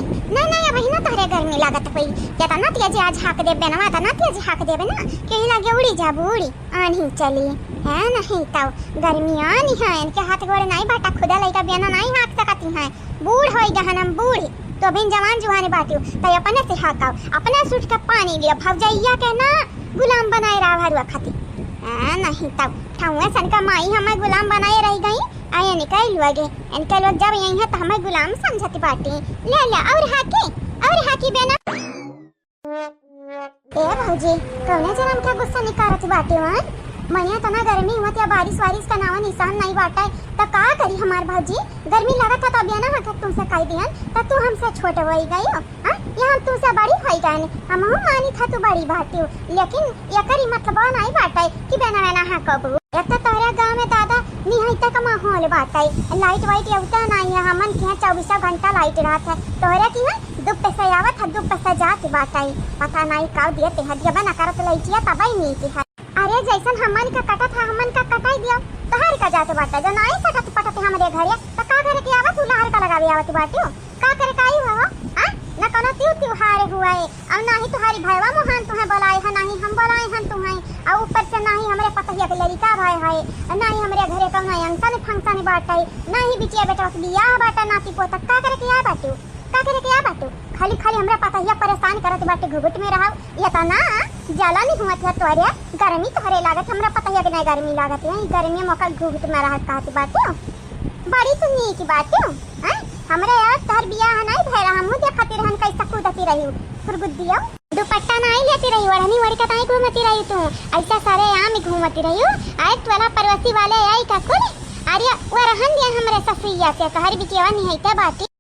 नहीं नहीं अब ना तोहरे गर्मी लागत कोई कहता ना तिया जी आज हाक दे बेनवा था ना तिया जी हाक देबे ना कहीं लागे उड़ी जाबू उड़ी आनी चली है नहीं ताऊ गर्मी आनी है इनके हाथ गोड़े नहीं बाटा खुदा लइका बेना नहीं हाक सकती है बूढ़ होई गहनम बूढ़ी तो बिन जवान जुहाने बाटियो तय अपने से हाकाओ अपने सूट का पानी लिया भौजैया के ना गुलाम बनाए रावहरुआ खाती नहीं तब ठाऊए सन का माई हमें गुलाम बनाए रह गई आया निकल लगे इनके लोग जब यही है तो हमें गुलाम समझती बाटी ले ले और हाकी बेना ए भौजी कौने जन्म का गुस्सा निकारत बाटी वन मनिया तना गर्मी हुआ या बारिश वारिश का नावा निशान नहीं बाटा तो का करी हमार भौजी गर्मी लगत था तब ना हाथ तुमसे कह दिहन तो तू हमसे छोट होई गई हो हां ये हम तुमसे बड़ी होई गए हम मानी था तू बड़ी बाटी लेकिन एकरी मतलब नहीं बाटा कि बेना बेना हां कबू एक तो तोरे गांव में दादा निहाइता का माहौल बाटा लाइट वाइट उतना नहीं है हमन के 24 घंटा लाइट रहत है तोरे की है दो पैसा आवत है दो पैसा जात बाटा पता नहीं का दिए ते हदिया बना करत लइटिया तबाई नहीं की अरे जैसन हमन का कटा था हमन का कटाई दिया तोहर का जात बाटा जो नहीं सकत पटत हमरे घरे तो का करे के आवत उलाहर का लगावे आवत बाटियो का करे काई हो हां न कोनो त्योहार हुआ है और नहीं तुम्हारी भाईवा मोहन तुम्हें बुलाए है नहीं हम बुलाए हैं तुम्हें और ऊपर से नहीं हमरे पतहिया के लड़का भाई है नहीं हमरे घरे कौन अंसन फंक्शन बाटा नहीं बिटिया बेटा के बियाह बाटा नाती पोता का करे के आ बाटू का करे के आ बाटू खाली खाली हमरा पतहिया परेशान करत बाटे घुघुट में रहो ये त ना जाला नहीं हुआ था तोरे गर्मी तोहरे लागत हमरा पतहिया के नहीं गर्मी लागत है गर्मी मौका घुघुट में रहत कहत बाटे बड़ी सुनी की बाटे हैं हमरा यार तोहर बियाह नहीं भय रहा हमहु देखती रहन कैसा कूदती रही फुरगुद्दिया दुपट्टा नहीं लेती रही ओढ़नी ओढ़ के ताई घूमती रही तू ऐसा सारे आम घूमती रही आज तोला परवसी वाले आई का कुल अरे वो रहन दिया हमरे ससुइया से तोहर बिटिया नहीं है ते बाटी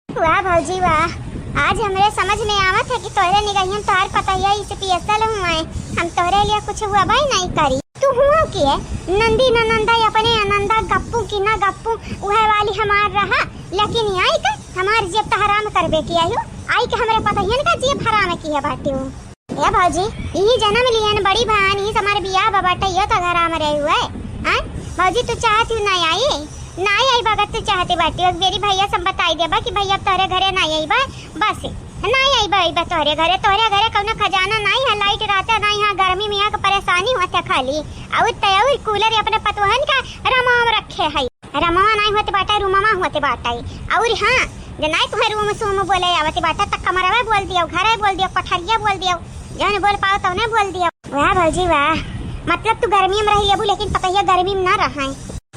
वाह भौजी वाह आज हमरे समझ में आवत है कि तोरे निगहियन तोहर पतहिया इस पियसल हुआ है हम तोरे लिए कुछ हुआ भाई नहीं करी तू हुआ की है नंदी नंदा अपने आनंदा गप्पू की ना गप्पू वह वाली हमार रहा लेकिन आई का हमार जेब तो हराम करबे की आयो आई के हमरे पतहियन का जेब हराम की है बाटी ए भौजी यही जन्म लियन बड़ी बहन ही हमारे बियाह बाटा यो तो हराम रहे हुए हां भौजी तू चाहती नहीं आई बगत तो चाहते बाटी और मेरी भैया सब बताई देबा कि भैया तोरे घरे नहीं आई बा बस नहीं आई बा तोरे घरे कौनो खजाना नहीं है लाइट रहता नहीं है गर्मी में यहाँ परेशानी होता खाली और तय कूलर अपने पतवहन का रमाम रखे है रमावा नहीं होते बाटा रूमामा होते बाटा और हाँ नहीं तुम्हें रूम सूम बोले आवते बाटा तक कमरवा बोल दियो घर बोल दियो पठरिया बोल दियो जौन बोल पाओ तो ने बोल दियो वाह भौजी वाह मतलब तू गर्मी में रही अबू लेकिन पतहिया गर्मी में ना रहा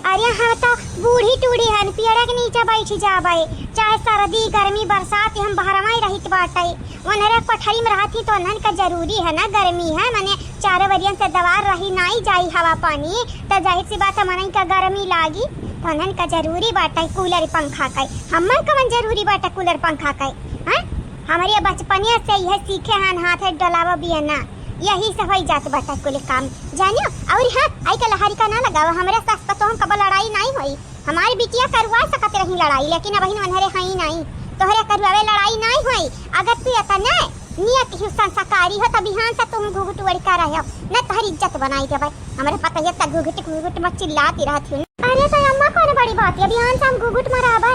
अरे हाँ तो बूढ़ी टूढ़ी है पेड़ के नीचे बैठी जाबे चाहे सर्दी गर्मी बरसात हम बहरवा ही रहित बाटे वनरे कोठरी में रहती तो नन का जरूरी है ना गर्मी है माने चारों वरियन से दवार रही नहीं जाई हवा पानी तो जाहिर सी बात है मन का गर्मी लागी तो नन का जरूरी बाटे कूलर पंखा का हमर कवन जरूरी बाटे कूलर पंखा का हैं हमारे बचपनिया से यह सीखे हन हाथ डलावा बियना यही से हो जात बाटा कुल काम जानियो और हाँ आई का लहारी का ना लगाओ हमारे सास तो हम कब लड़ाई नहीं हुई हमारी बिटिया करवा सकते रही लड़ाई लेकिन अब मनहरे है ही नहीं तोहरे करवावे लड़ाई नहीं हुई अगर तू ऐसा न नियत ही संस्कारी हो तब यहाँ से तुम घुघुट उड़का रहे न तोहरी इज्जत बनाई देबे हमारे पता है तक घुघुट मत चिल्लाती रहती अरे तो अम्मा कौन बड़ी बात है बिहान से हम घुघुट में रहबे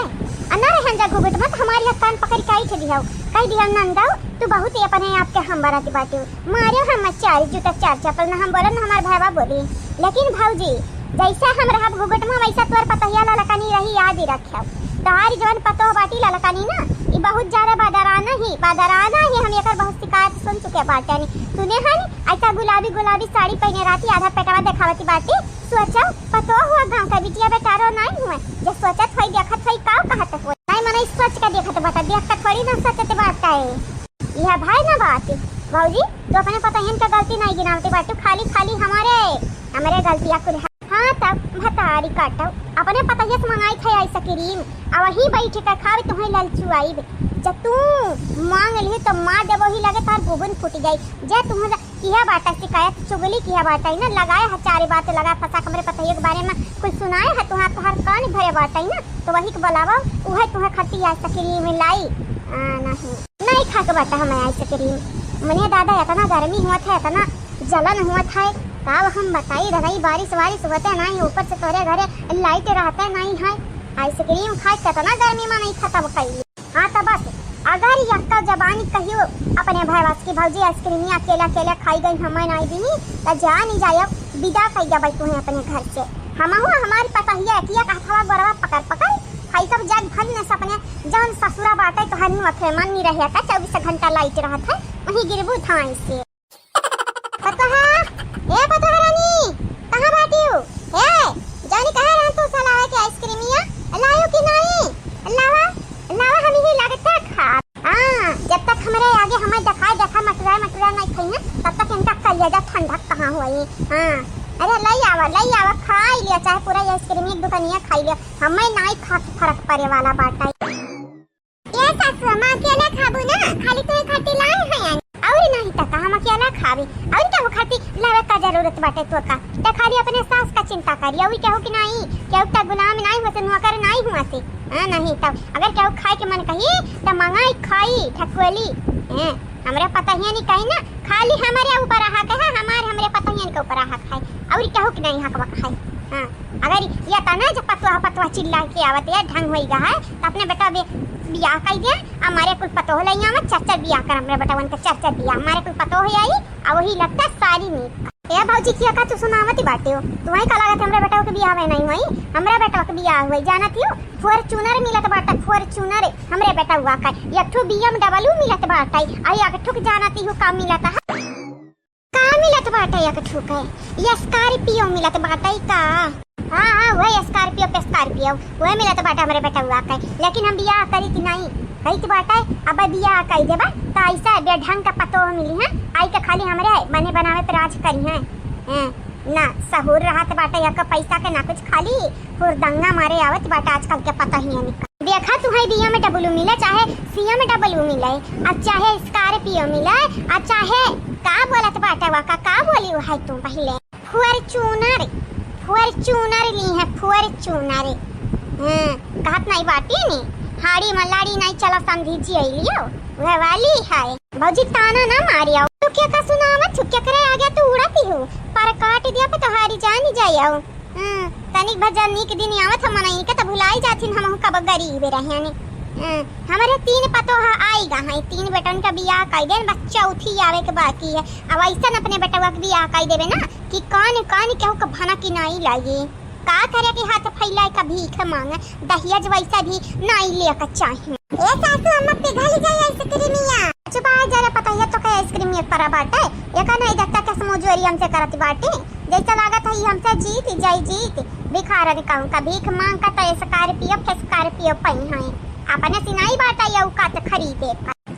अन्ना रहन जा घुघुट मत हमारी कान पकड़ के आई दिया कई दिया नंदा तू बहुत ही अपने आप के हम बराती बाटे मारे हम चार जूता चार चप्पल ना हम बोलन हमार भाईवा बोली लेकिन भौजी जैसा हम रहा घुघुट में वैसा तोर पतहिया ललकानी रही याद ही रखियो तोहारी जवन पतो बाटी ललकानी ना ये बहुत ज्यादा बादराना ही हम एकर बहुत शिकायत सुन चुके बाटे तूने हन ऐसा गुलाबी साड़ी पहने रहती आधा पेटवा दिखावती बाटी सोचा पतो हुआ गांव का बिटिया बेटारो नहीं हुआ जो सोचत होई देखत होई का कहत हो नहीं मने सोच के देखत बाटा देख के थोड़ी ना सोचते बाटा है यह भाई ना बात भौजी तो अपने पतहियन का गलती नहीं गिनावते बाटू खाली हमारे गलतियां कुल हाँ तब भतारी काटो अपने पतहिया से मंगाई थे ऐसा क्रीम अब वही बैठ के खावे तुम्हें ललचू आई जब तू मांग ली तो मार देबो ही लगे तार बुबन फूट जाई जे तुम्हें किया बाटा शिकायत चुगली किया बाटा ना लगाए है चारे बात लगा फसा हमरे पतहिया के बारे में कुछ सुनाए है तुहार तोहार कान भरे बाटा ना तो वही के बुलावा उहे तुम्हें खट्टी ऐसा क्रीम लाई नहीं खा के बाटा हमें ऐसा क्रीम मने दादा इतना गर्मी हुआ था इतना जलन हुआ था तब हम बताई रही बारिश होते नहीं ऊपर से तोरे घरे लाइट रहते नहीं है आइसक्रीम खाए कितना गर्मी में नहीं खत्म कई हाँ तो बस अगर यक्का जबानी कहियो अपने भैवास की भौजी आइसक्रीम अकेला अकेला खाई गई हमें नहीं दी तो जा नहीं जाए विदा कही जाए तुम्हें अपने घर से। हम हमारी पता ही है किया कहवा बरवा पकड़ पकड़ खाई सब जग भल न सपने जौन ससुरा बाटे तो हर अथे मन नहीं रहे था 24 घंटा लाइट रहा था वहीं गिरबू था इससे। पतोहा ए पतोहा रानी कहां बाटी हो ए जानी कहां रह तू सलावे के आइसक्रीमिया लायो कि नहीं लावा लावा हम ही लगता खा। हां जब तक हमरे आगे हमें देखा मटरा नहीं खाई ना तब तक इनका कलिया ठंडा कहां हुई। हां अरे लई आवा खाई लिया चाहे पूरा आइसक्रीम एक दुकानिया खाई लिया हमें नहीं खा फर्क पड़े वाला बाटा। ये सासू मां अकेला खाबू ना खाली तो खाती लाई है और नहीं तक हम अकेला खाबी और क्या खाती लावे का जरूरत बाटे तो का त खाली अपने सास का चिंता करिए और क्या हो कि नहीं क्या उतना गुलाम नहीं होते नौकर नहीं हुआ से। हां नहीं तब अगर क्या खाए के मन कही त मंगाई खाई ठकुली हैं हमरे पता ही नहीं कहीं ना खाली हमारे ऊपर हक है हमरे पता ही के ऊपर हक है और क्या हो कि नहीं हक वक है। हां अगर ये तना जब पतवा चिल्ला के आवत है ढंग होईगा है तो अपने बेटा बियाह कर दे हमारे कुल पतो हो लइया में चाचा बियाह कर हमरे बेटा के चाचा बियाह हमारे कुल पतो हो आई आ वही लगता सारी नी ए भौजी किया का तू सुनावती बाटे हो तुम्हें का लागत हमरे बेटा के बियाह में नहीं हुई हमरे बेटा के बियाह हुई जानत हो फॉर्च्यूनर मिलत बाटा फॉर्च्यूनर हमरे बेटा हुआ का एकठो BMW मिलत बाटा आई एकठो के जानती हो का मिलत है का मिलत बाटा एकठो के ये स्कॉर्पियो मिलत बाटा का। हां वही स्कॉर्पियो वही मिलत बाटा हमरे बेटा हुआ का लेकिन हम बियाह करी थी नहीं कही थी बाटा अब बियाह कई देबा तो ऐसा बेढंग का पतो मिली है आई के खाली हमरे बने बनावे पे राज करी है ना सहूर रहत बाटा या का पैसा के ना कुछ खाली हुरदंगा मारे आवत बाटा आजकल के पता ही नहीं देखा तुम्हारी BMW मिले चाहे CMW मिले और चाहे स्कॉर्पियो मिले और चाहे का बोलत बाटा वाका का बोली है तुम पहले फॉर्च्यूनर ली है फॉर्च्यूनर। हां कहत नहीं बाटी नहीं हाड़ी मलाड़ी नहीं चला समझी जी लियो वह वाली है भौजी ताना ना मारियो तो क्या का सुनावा छुप क्या करे आ गया तू उड़ाती हो पर काट दिया पे तो हारी जान ही जाइयो। तनिक भजन नी के दिन आवत हम नहीं के तो भुलाई जाथिन हम कब गरीब रहे ने। हमारे 3 पतो आई गा है 3 बेटन का बियाह कर देन बस चौथी आवे के बाकी है अब ऐसा अपने बेटवा के बियाह कर देवे ना कि कान केहू के भाना की नहीं लागे का करे कि हाथ फैलाए का भीख मांगे दहिया वैसा भी नहीं ले का चाहिए। ए सासू अम्मा पिघल जाए आइसक्रीमिया चुपा जरा पता है तो का आइसक्रीम एक पर बाटे ये का नहीं देखता के समझोरी हमसे करत बाटे जैसा लागत है हमसे जीत भिखारा दिखाऊं का भीख मांग का तो स्कॉर्पियो पई है अपने सिनाई बाटा या औकात खरीदे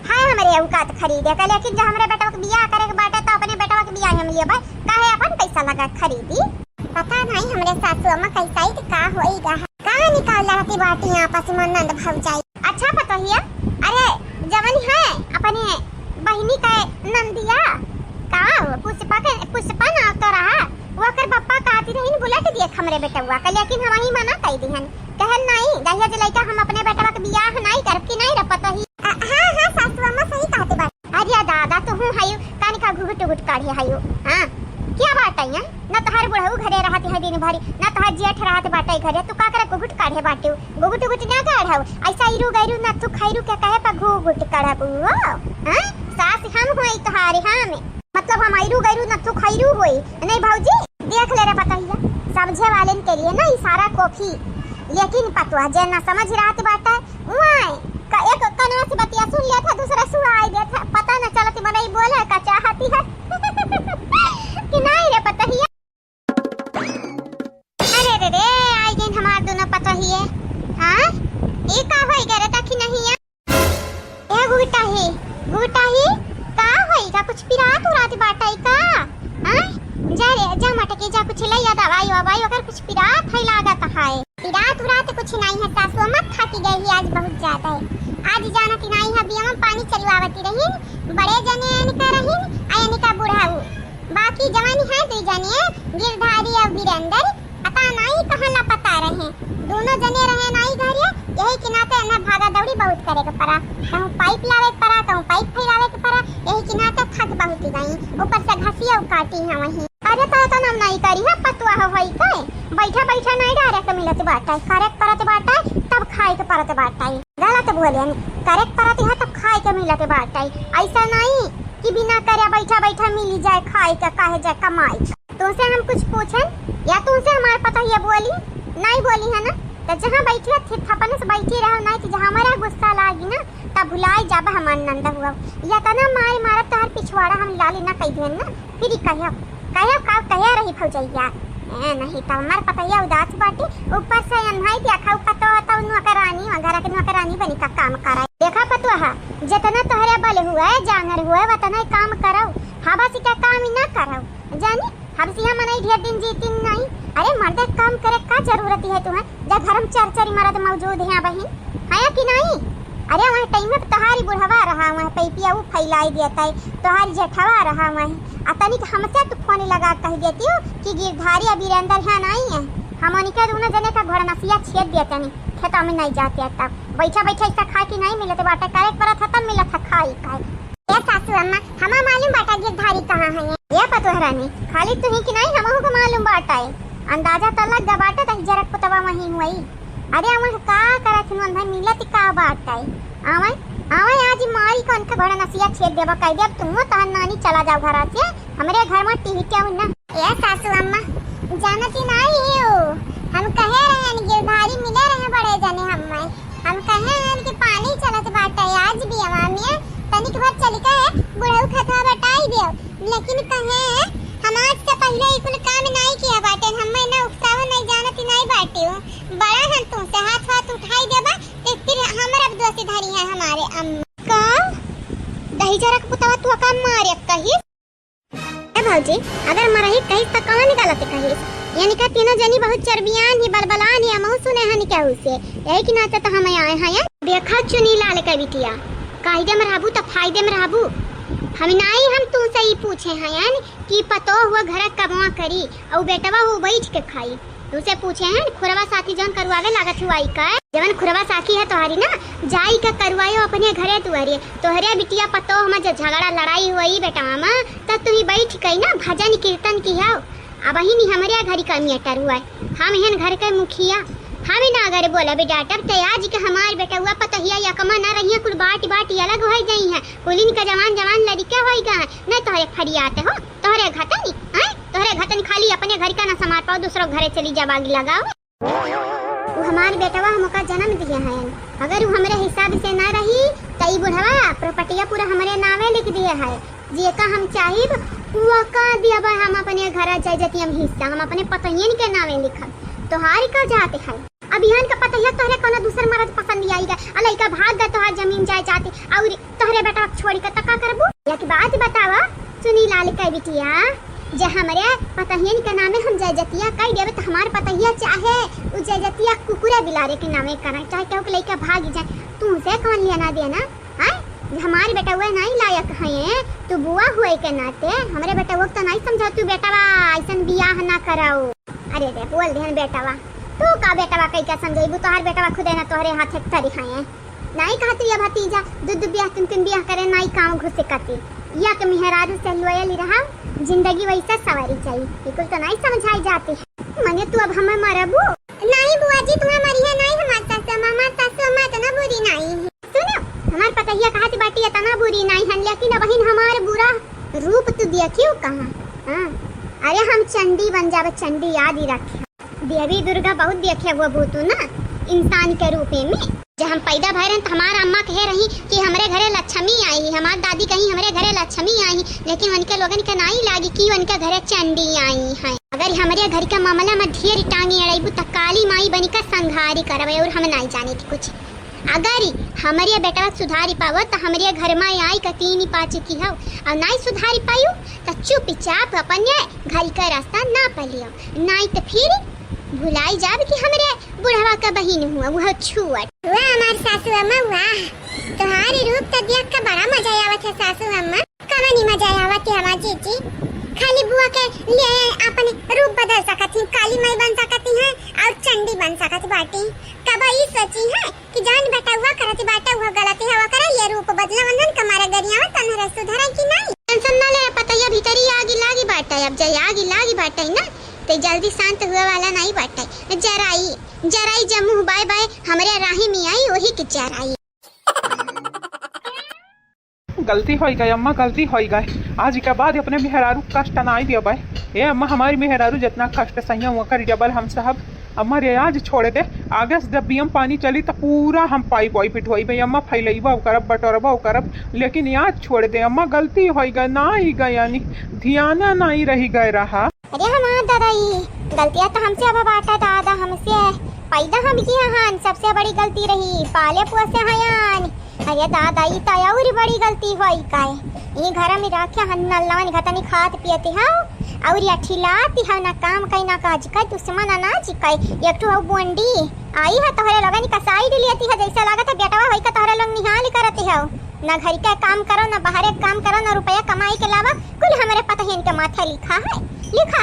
हां हमारे औकात खरीदे का लेकिन जब हमरे बेटा के बियाह करे के बाटे तो अपने बेटा के बियाह हम लिए भाई काहे अपन पैसा लगा खरीदी पता नहीं हमरे सासू अम्मा कैसा ही का होईगा का निकाल रहती बाटी आपस में नंद भौजाई अच्छा पता है अरे जवन है अपने बहिनी का नंदिया का पुष्पा ना तो रहा वो कर पप्पा कहती रही बुलेट दिए हमरे बेटा हुआ का लेकिन हम ही मना कह दिहन कहन नहीं दहेज लइका हम अपने बेटा के बियाह नहीं करब कि नहीं रपत ही। हां सासू अम्मा सही कहते बात अरे दादा तो हूं हायो कानी का घुट काढ़े हायो। हां क्या बात है ना तो हर बुढ़ऊ घरे रहते है दिन भरी ना तो हर जेठ रहते बाटे घरे तू का करे घुट काढ़े बाटे घुट ना काढ़ो ऐसा इरु गैरु ना तू खैरु के कहे पर घुट काढ़बू। हां सास हम होई तोहारे हम मतलब हम इरु गैरु ना तू खैरु होई नहीं भौजी देख ले रे पता ही समझे वाले के लिए ना इशारा कॉफी लेकिन पतवा जे ना समझ रहत बाटा उआय का एक कनवा से बतिया सुन लिया था दूसरा सुनाई दिया था पता न चलत मनई बोले का चाहती है कि नहीं रे पता ही अरे रे आई दिन हमार दोनों पता ही है। हां ये का होई करे ता कि नहीं है ए गुटा ही का होई का कुछ पिरात उरात बाटा का। हां जा मटके जा कुछ ले या दवाई अगर कुछ पिरात है लागत है पिरात उरात कुछ नहीं है सासू मत थकी गई है आज बहुत ज्यादा है आज जाना कि नहीं है बिया में पानी चलवावती रही बड़े जने इनका रही इनका बुढ़ाऊ बाकी जवानी है दो जने गिरधारी और वीरेंद्र पता नहीं कहां लापता रहे दोनों जने रहे नहीं घर यही के नाते ना भागा दौड़ी बहुत करे के पड़ा कहूं पाइप लावे के पड़ा कहूं पाइप फैलावे के पड़ा यही के नाते थक बहुत गई ऊपर से घसिया काटी है वही अरे तो नाम नहीं करी है पतवा होई के बैठा नहीं डायरेक्ट मिलत बाटा करे परत बाटा तब खाए के परत बाटा गलत तो बोले करे परत है तो खाए के मिलत बाटे, ऐसा नहीं कि बिना करे बैठा बैठा मिली जाए खाए का काहे जाए कमाई। तुमसे हम कुछ पूछन या तुमसे हमारे पता ये बोली नहीं बोली है ना, तो जहाँ बैठे थे थपने से बैठी रहो, नहीं तो जहाँ हमारा गुस्सा लागी ना तब भुलाई जाबा हमार नंदा हुआ या तना मारे मारा तार पिछवाड़ा हम लाली ना कह देन ना, फिर कहियो कहियो का कहिया रही भौजैया नहीं तो हमार पतैया उदास बाटी ऊपर से अनहाई दिया खाऊ पतो तो नौकरानी वगैरह के नौकरानी बनी का काम करा। देखा पतुआ जितना तोहरे बल हुआ है जांगर हुआ है वतना काम करो, हबासी का काम ही ना करो जानी हमसी हम नहीं ढेर दिन जीती नहीं। अरे मर्द काम करे का जरूरत है तुम्हें जब घर में चार मर्द मौजूद हैं बहन है कि नहीं। अरे वहाँ टाइम में तोहारी बुढ़वा रहा वहाँ पैपिया वो फैलाई देता है, तोहारी जेठवा रहा वहाँ अतनी हमसे तो फोन लगा कह देती हूँ कि गिरधारी अभी अंदर है नहीं है, हम उनके दोनों जने का घोड़ा नसिया छेद देते नहीं खेता में नहीं जाते तब बैठा बैठा ऐसा खा के नहीं मिलते बाटा करे पर था तब मिला था खाई खाई। ये सासू अम्मा हमा मालूम बाटा गिरधारी कहाँ है ये पतोहरा नहीं खाली तुही कि नहीं हमहु को मालूम बाटा है अंदाजा तो लग गा बाटा तही जरक पुतवा वहीं हुई। अरे अमन का करत न भाई मिलत का बाटा है आवे आवे आज मारी कौन का घोड़ा नसिया छेद देबा कह देब तुम तहन नानी चला जाओ घर से हमरे घर में टिहटिया ना। ए सासू अम्मा जानती नहीं हो हम कहे रहे गिरधारी मिले रहे बड़े जने हम कहे हैं कि पानी चलत बाटा आज भी अमामी तनिक भर चली का है बुढ़ऊ खथा बटाई दे, लेकिन कहे हम आज से पहले ही कुल काम नहीं किया बाटे हमें ना उकसाव नहीं जानती नहीं बाटे हूँ बड़ा है तुमसे हाथ उठाई देबा तो फिर हमरा दोस्ती धरी है हमारे अम्मा का दही जरक पुतवा तू का मारे कही ए भौजी अगर मरही कही त कहां निकालते कही यानी का तीनों जनी बहुत चर्बियान ही बलबलान ही हम सुने हन क्या उसे यही कि नाते तो हम आए हैं देखा चुनी लाल का बिटिया कायदे में रहबू तो फायदे में रहबू हम नहीं हम तुमसे ही पूछे हैं कि पतो हुआ घर कबवा करी और बेटवा हो बैठ के खाई तुझसे पूछे हैं खुरवा साथी जन करवावे लागत हुआई का जवन खुरवा साथी है तोहारी ना जाई का करवायो अपने घरे तुअरे तोहरे बिटिया पतो हम झगड़ा लड़ाई हुई बेटा मामा तब तू ही बैठ गई ना भजन कीर्तन किया अब ही नहीं हमारे घरी का मियटर हुआ हम हैं घर के मुखिया हमें ना अगर बोला बे डाटर तैयार के हमार बेटा हुआ पतहिया या कमा ना रही है कुल बाटी अलग हो गई है पुलिन का जवान लड़का होएगा नहीं तोहरे फरियाते हो तोहरे घटनी हैं तोहरे घटनी खाली अपने घर का ना समार पाओ दूसरों घरे चली जाबागी लगाओ। वो हमार बेटवा हमका जन्म दिया है अगर वो हमारे हिसाब से ना रही तई बुढ़वा प्रॉपर्टियां पूरा हमारे नामे लिख दिया है जे का हम चाहिए वो का दिया हम अपने घर जाए जती हम हिस्सा हम अपने पतहियन के नामे लिखा तोहारी का जाते है अब यहाँ का पता है तोहरे कोनो दूसर मर्द पसंद आईगा अलई का भाग दा तोहार जमीन जाए जाते और तोहरे बेटा छोड़ के तका करबू या की बात बतावा सुनी लाल का बिटिया जे हमरे पतहियन के नामे हम जयजतिया कह देबे तो हमार पतहिया चाहे उ जयजतिया कुकुरा बिलारे के नामे करा चाहे केहू के लइका भाग जाए तुमसे कौन लेना देना है हमारे बेटा हुए नहीं लायक है तू बुआ हुए के नाते हमरे बेटा वो तो नहीं समझा तू बेटा ऐसन बियाह ना कराओ। अरे रे बोल देन बेटावा तू का बेटावा कई का समझाइबू तोहार बेटावा खुदे ना तोहरे हाथ तरी खाए नहीं कहती या भतीजा दूध बियाह तीन बियाह करे नहीं काम घुसे करती या के मेहरारू से लॉयल रहा जिंदगी वैसा सवारी चाहिए बिल्कुल तो नहीं समझाई जाती मने तू अब हमें मरबू नहीं बुआ जी तुम्हें मरी है नहीं हमार सासू मामा तना बुरी नहीं सुनो हमार पतहिया कहत बाटी तना बुरी नहीं है लेकिन बहन हमार बुरा रूप तू देखियो कहां हां अरे हम चंडी बन जावे चंडी याद ही रखे देवी दुर्गा बहुत देखे वो भूतू ना इंसान के रूप में जब हम पैदा भय रहे हमारा अम्मा कह रही कि हमारे घरे लक्ष्मी आई हमारी दादी कहीं हमारे घरे लक्ष्मी आई लेकिन उनके लोगन के नहीं लागी कि उनके घरे चंडी आई है। अगर हमारे घर का मामला में ढेर टांगी अड़ाईबू तो काली माई बनी का संघारी करवे और हम नहीं जाने थी कुछ अगर हमारे बेटा सुधारी पावो तो हमारे घर में आई का 3 5 की हो और नहीं सुधारी पायू तो चुपचाप अपने घर का रास्ता ना पलियो नहीं तो फिर भुलाई जाब कि हमरे बुढ़वा का बहिन हुआ वो छुअट वाह हमार सासू अम्मा वाह तुम्हारी रूप तो देख के बड़ा मजा आवत है सासू अम्मा कहानी मजा आवत है हमार जीजी खाली बुआ के लिए अपने रूप बदल सकती काली माई बन सकती है और चंडी बन सकती बाटी कब ये सोची है कि जान बेटा हुआ करती बाटा हुआ गलती है करे ये रूप बदला वंदन कमारा गरिया तनरे सुधरा कि नहीं टेंशन ना ले पता है भीतरी आगी लागी बाटा अब जय आगी लागी बाटा ना तो जल्दी शांत हुआ वाला नहीं बाटा जराई जराई जमुह बाय बाय हमरे राही में आई वही की जराई गलती हो गई अम्मा, गलती हो गई। आज के बाद अपने मेहरारू कष्ट नहीं दिया भाई। ए अम्मा, हमारी मेहरारू जितना कष्ट सही हुआ कर डबल हम साहब। अम्मा रियाज छोड़ दे, आगे से जब बीएम पानी चली तो पूरा हम पाइप वाई पिटवाई भाई अम्मा, फैलैबा करब बटोरबा करब, लेकिन याद छोड़ दे अम्मा, गलती हो गई ना ही गई, यानी ध्यान नहीं रही गए रहा। अरे हमारा दादाई गलतियां तो हमसे अब बाटा दादा हमसे पैदा हम की हन सबसे बड़ी गलती रही पाले पोसे हयान। अरे दादाई तयाउरी बड़ी गलती हुई काय ये घर में रखे हन नल्लावन घतनी खात पियते हां और या खिलाती हा ना काम कई ना काज का दुश्मन अनाज कई एक तो बोंडी आई है तोहरे लगन का साइड लेती है जैसा लागत है बेटवा होई का तोहरे लोग निहाल करते हो ना घर का काम करो ना बाहर काम करो ना रुपया कमाई के अलावा कुल हमारे पता है इनके माथा लिखा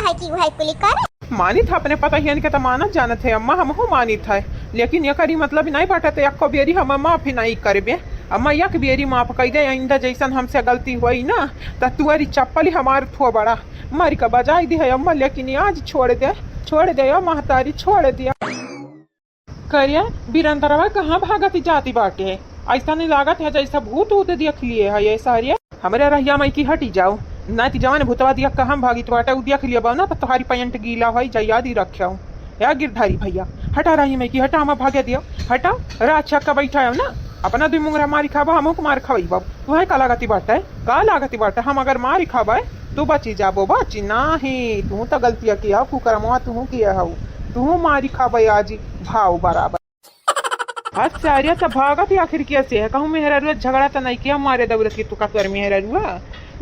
है कि वह कुल करे मानी था अपने पता ही के तो मानत जानत है अम्मा, हम मानी था, लेकिन ये करी मतलब नहीं बाटते एक बेरी हम माफी नहीं करबे अम्मा, एक बेरी माफ कर दे, आइंदा जैसन हमसे गलती हुई ना तो तुअरी चप्पल ही हमार थो बड़ा मारी का बजाई दी है अम्मा, लेकिन आज छोड़ दे महतारी छोड़ दिया। करिया बीरंदरवा कहाँ भागती जाती बाटे, ऐसा नहीं लागत है जैसा भूत ऊत देख लिए है ये सारिया। हमारे रहिया मई की हटी जाओ ना ती जवान भूतवा दिया कहाँ भागी तो बाटा देख लिया बा ना तो तुम्हारी पैंट गीला है जयाद ही रखे हो या गिरधारी भैया हटा रही मैं की हटा हम भागे दियो हटा रात छक्का बैठा है ना अपना दुई मुंगरा मारी खाबा हमो को मार खवाई बाब तुम्हें का लागती बाटा है का लागती बाटा हम अगर मारी खाबा है तू बची जाबो बची नहीं तू तो गलतियां किया कुकरमवा तू किया हो तू मारी खाबा आज भाव बराबर। अच्छा अरे तो भागत आखिर कैसे है कहूँ मेहरारू झगड़ा तो नहीं किया मारे दौलत की तू का तोर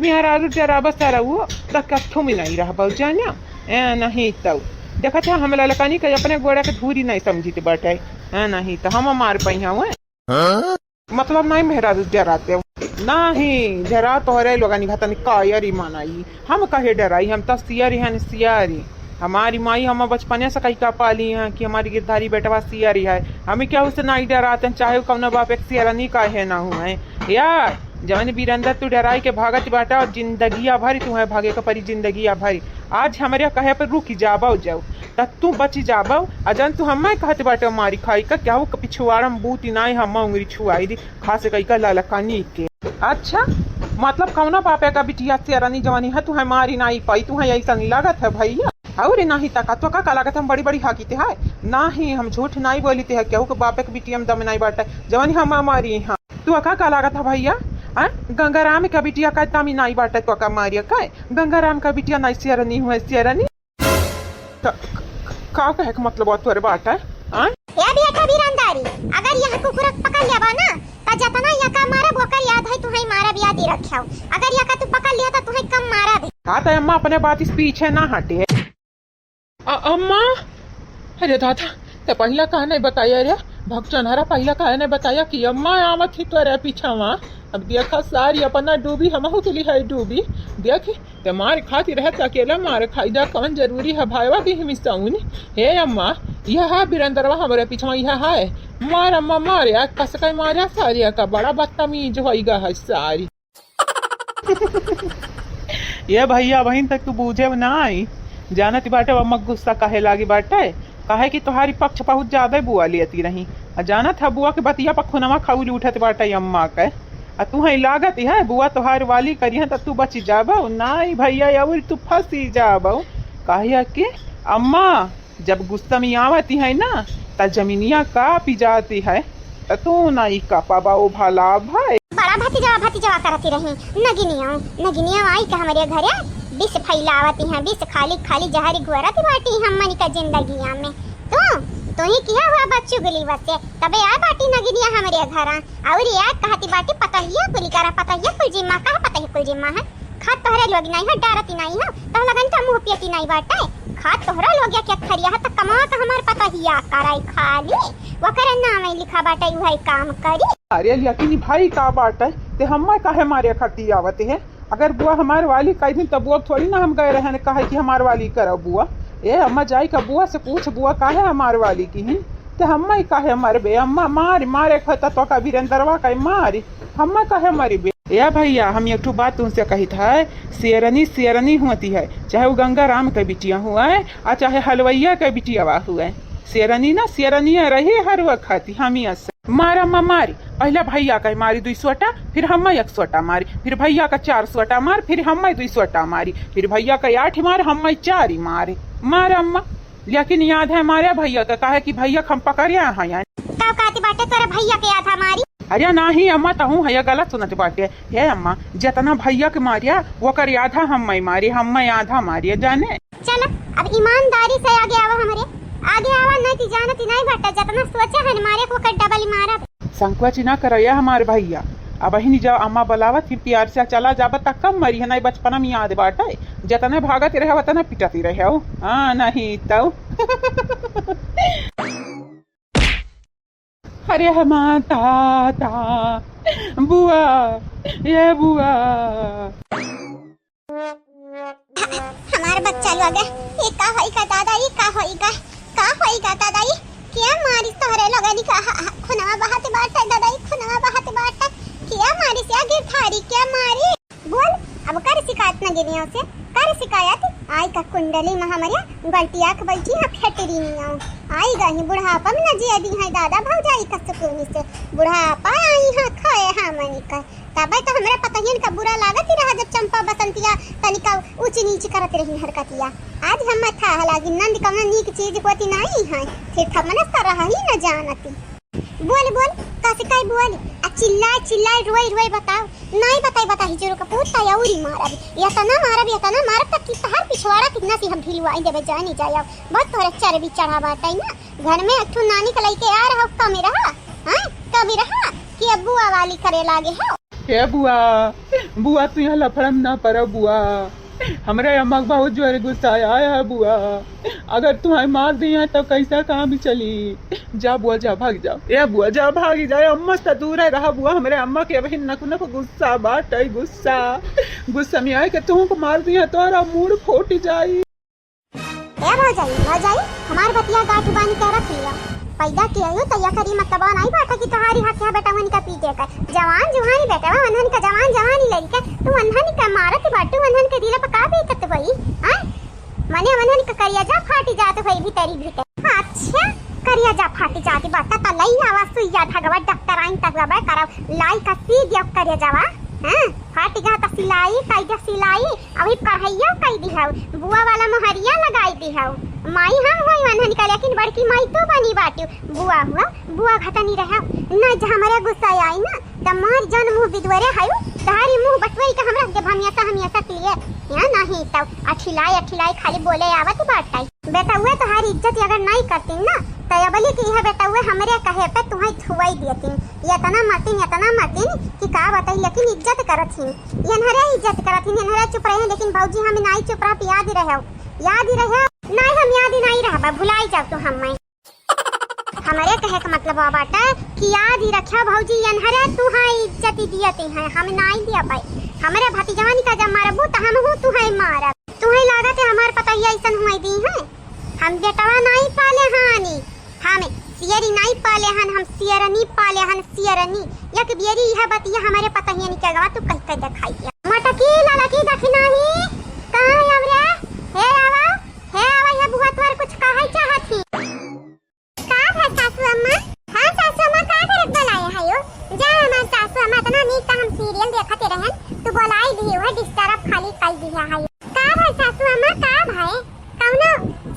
मेहरारू जरा बस रहा तो कथों में नहीं रहा बहुत जाना नहीं तब देखा था हम ललकानी के अपने गोड़ा के धूरी नहीं समझी थी बटे नहीं तो हम मार पाई हुए मतलब नहीं मेहरारू डराते नहीं डरा तोहरे लोग कायरी मनाई हम कहे डराई हम तो सियारी हैं सियारी हमारी माई हम बचपने से कहीं का पाली हैं कि हमारी गिरधारी बेटवा सियारी है हमें क्या उसे नहीं डराते हैं चाहे कौन बाप एक सियारा नहीं काहे ना हुए यार जवन बीरंदर तू डराई के भागत बाटा और जिंदगिया भरी तुम्हें भागे का परी जिंदगिया भरी आज हमारे कहे पर रुकी जाबो जाओ तब तू बची जाबो अजन तू हमें कहते बाटे मारी खाई का क्या वो पिछुआरम बूती नहीं हम उंगली छुआई दी खास कई का ललकानी के। अच्छा मतलब कौना बापे का बिटिया सियारानी जवानी है तुम्हें मारी नहीं पाई तुम्हें ऐसा नहीं लागत है भैया और नहीं तका तो का लागत हम बड़ी बड़ी हाकीते है नहीं हम झूठ नहीं बोलीते है क्या बापे के बिटिया में दम नहीं बाटा जवानी हम मारी हाँ तू का लागत है भैया गंगाराम का बिटिया का तमी नहीं बाटा तो का मारिया का गंगाराम का बिटिया नहीं सियारानी हुआ सियारानी का कहे मतलब तोरे बाटा है या बेटा बीरंदारी अगर यहां कुकुर पकड़ लेबा ना त जतना या का मारा बोकर याद है तुम्हें मारा बिया दे रखियो अगर या का तू पकड़ लिया तो तुम्हें कम मारा भी हां तो अम्मा अपने बात इस पीछे ना हटे अम्मा। अरे दादा तो पहला कहा नहीं बताया रे भक्चनहरा पहला कहा नहीं बताया कि अम्मा आमत ही तो रे पीछा वहाँ अब देखा सारी अपना डूबी हम के लिए है डूबी देख तो मार खाती रहता अकेला मार खाई जा कौन जरूरी है भाईवा की हिमिस्ताऊन हे अम्मा यह है बीरंदरवा हमारे पीछा यह है मार अम्मा मारे कस का मारा सारी का बड़ा बदतमीज होगा है सारी ये भैया बहन तक तू बूझे ना आई जानत बाटे अम्मा गुस्सा काहे लागी बाटे काहे कि तुम्हारी पक्ष बहुत ज्यादा बुआ लेती रही जानत है बुआ के बतिया पखुनवा खाउली उठत बाटे अम्मा के तू है लागत है बुआ तोहार वाली करी है तू बची जाबो नहीं भैया और तू फंसी जाबो काहे कि अम्मा जब गुस्सा में आवती है ना त जमीनिया का पी जाती है तू नहीं का पाबा ओ भला भाई बड़ा भतीजा करती रही नगिनिया आई के हमारे घरे विष फैलावती हैं विष खाली जहरी घुरती बाटी हमनी का जिंदगिया में तो ही किया हुआ बच्चू गुली वसे तबे आ बाटी नगिनिया हमारे घर और याद कहती बाटी पता ही कुली करा पता ही कुल जिम्मा का पता ही कुल जिम्मा है खात तोहरे लोग नहीं है डरती नहीं है तो लगन त मुंह पियती नहीं बाटे खात तोहरा लोग क्या खरिया है त कमा का हमार पता ही कराई खाली वकर नाम लिखा बाटे वही काम करी अरे यकीनी भाई का बाटे ते हम काहे मारे खटी आवते है अगर बुआ हमारे वाली कही थी तब बुआ थोड़ी ना हम गए रहे कहा कि हमारे वाली करो बुआ ए अम्मा जाई का बुआ से पूछ बुआ काहे हमारे वाली की ही ते हम काहे हमारे बे अम्मा मारे खता तो का बीरंदरवा का मारी हम काहे हमारी बे या भैया हम एक बात तुमसे कही था सियरनी होती है चाहे वो गंगाराम के बिटिया हुआ है और चाहे हलवैया के बिटिया हुआ है सियरनी ना सियरनिया रही हर वक्त हम ही मारा अम्मा मारी, पहला भैया का मारी 2 सोटा, फिर हम 1 सोटा मारी, फिर भैया का 4 सोटा मार, फिर हम 2 सोटा मारी, फिर भैया का 8 मार, हम 4 मारे। मार अम्मा, लेकिन याद है मारे भैया का कहा कि भैया हम पकड़िया है का काती बाटे तोरा भैया के आधा मारी। अरे नाही अम्मा तहू है गलत सुनत बाटे। हे अम्मा जितना भैया के मारिया वो कर आधा हम मारी, हम आधा मारिया जाने। चल अब ईमानदारी से आगे आवा, हमारे आगे आवा, नहीं ती जानती नहीं बाटा, जितना सोचा है मारे को कर डबल मारा। संकोच ना करया हमारे भैया, अब ही जा अम्मा बुलावत ही प्यार से चला जाब तक कम मरी है नहीं, बचपन में याद बाटे जतने भागत रहे वतने पिटती रहे हो। हाँ नहीं तो अरे माता बुआ, ये बुआ हमारा बच्चा लोग ये का होइगा दादा, ये का होइगा दादा, ये क्या मारी तोहरे लोगनी का खुनवा बहाते बाटा दादा, ये खुनवा बहाते बाटा क्या मारी से आगे थारी क्या मारी बोल। अब कर शिकायत न गिनियो से कर शिकायत आई का कुंडली महामरिया गलतिया के बैठी है फेटरी नियो आई गई बुढ़ापा में न जे दी है दादा भौजाई का सुकूनी से बुढ़ापा आई है खाए है मनी का तबे तो हमरा पता ही का बुरा लागत ही रहा जब चंपा बसंतिया तनिका ऊंच नीच करत रही हरकतिया। आज हम था लागी नंद कमन नीक चीज होती नहीं है फिर थमन तरह ही न जानती। बोल बोल कैसे काय बोल चिल्लाए रोई बताओ नहीं बताई जोरो का पूछता या उरी मारब या तना मारब तक कि हर पिछवाड़ा कितना सी हम ढिलवाई देबे जानी जाया बहुत तोरे चरबी चढ़ा बाटई ना घर में अठू नानी के लइके आ रहा कमी रहा हां कभी रहा कि बुआ वाली करे लागे है। हे बुआ तू यहाँ लफड़म ना पर बुआ, हमारे अम्मा बहुत जोर गुस्सा आया है बुआ, अगर तुम्हें मार दी है तो कैसा काम चली। जा बुआ जा भाग जाओ, ये बुआ जा भाग जाए, अम्मा से दूर है रहा बुआ, हमारे अम्मा के अभी नक गुस्सा बाट गुस्सा में आए कि तुमको मार दी है तो मूड फूट जाई। भौजाई हमार बतिया गाठ बानी के रख लिया पैदा किया हो तैया करी मतलब नहीं बाटा कि तुम्हारी हक है बेटा वनका पीटे का जवान जुहानी बेटा वनहन का जवानी लड़का तू वनहन का मारत बाटू वनहन के दिला पका भी कत भई हां मने वनहन का करिया जा फाटी जात भई भीतरी भीतर। अच्छा करिया जा फाटी जाती बाटा त लई आवा सुइया धगवा डॉक्टर आइन तक गबा कराव लाई का सीध अब करिया जावा हां फाटी जा त सिलाई अभी कढ़ैया कई दी है बुआ वाला मोहरिया लगाई दी है माई हम होई वनहन का लेकिन बड़की माई तो बनी बाटू बुआ घटनी रहा न जहां हमारे गुस्सा आई ना त मार जन मुंह बिदवरे हायो तारी मुंह बटवई का हमरा के हमिया क्लियर या नहीं तो अठिलाई खाली बोले आवत बाटाई बेटा हुए तो हर इज्जत अगर नहीं करती ना तो बोली कि यह बेटा हुए हमरे कहे पे तुम्हें छुआई देती इतना मतीन कि का बताई लेकिन इज्जत करत ही यनहरे इज्जत करत ही यनहरे चुप रहे लेकिन भौजी हम नहीं चुप रहा याद ही रहे नहीं हम याद ही नहीं रहा भुलाई जाओ तो हम हमारे कहे का मतलब बाटा कि याद ही रखा भौजी यनहरे तू हां इज्जत दियती है हम नहीं दिया पाई हमारे भतीजानी का जब मारबू त हम हूं तू है मारब तुम्हें लागत है हमार पता ही ऐसन हुई दी है हम बेटवा नहीं पाले हानी हम सियरी नहीं पाले हन हम सियरनी पाले हन सियरनी एक बियरी यह बतिया हमारे पता ही नहीं क्या तू कह के दिखाई दिया मटकी लड़की देखी नहीं कहां आवरे हे आवा ये बुआ तोर कुछ कहे चाहती का है सासू अम्मा। हां सासू अम्मा का करत बनाए है यो जा हमार सासू अम्मा तना नीक का हम सीरियल देखते रहन तू बोलाई दी है डिस्टर्ब खाली कई दिया है का है सासू अम्मा का भाई कौनो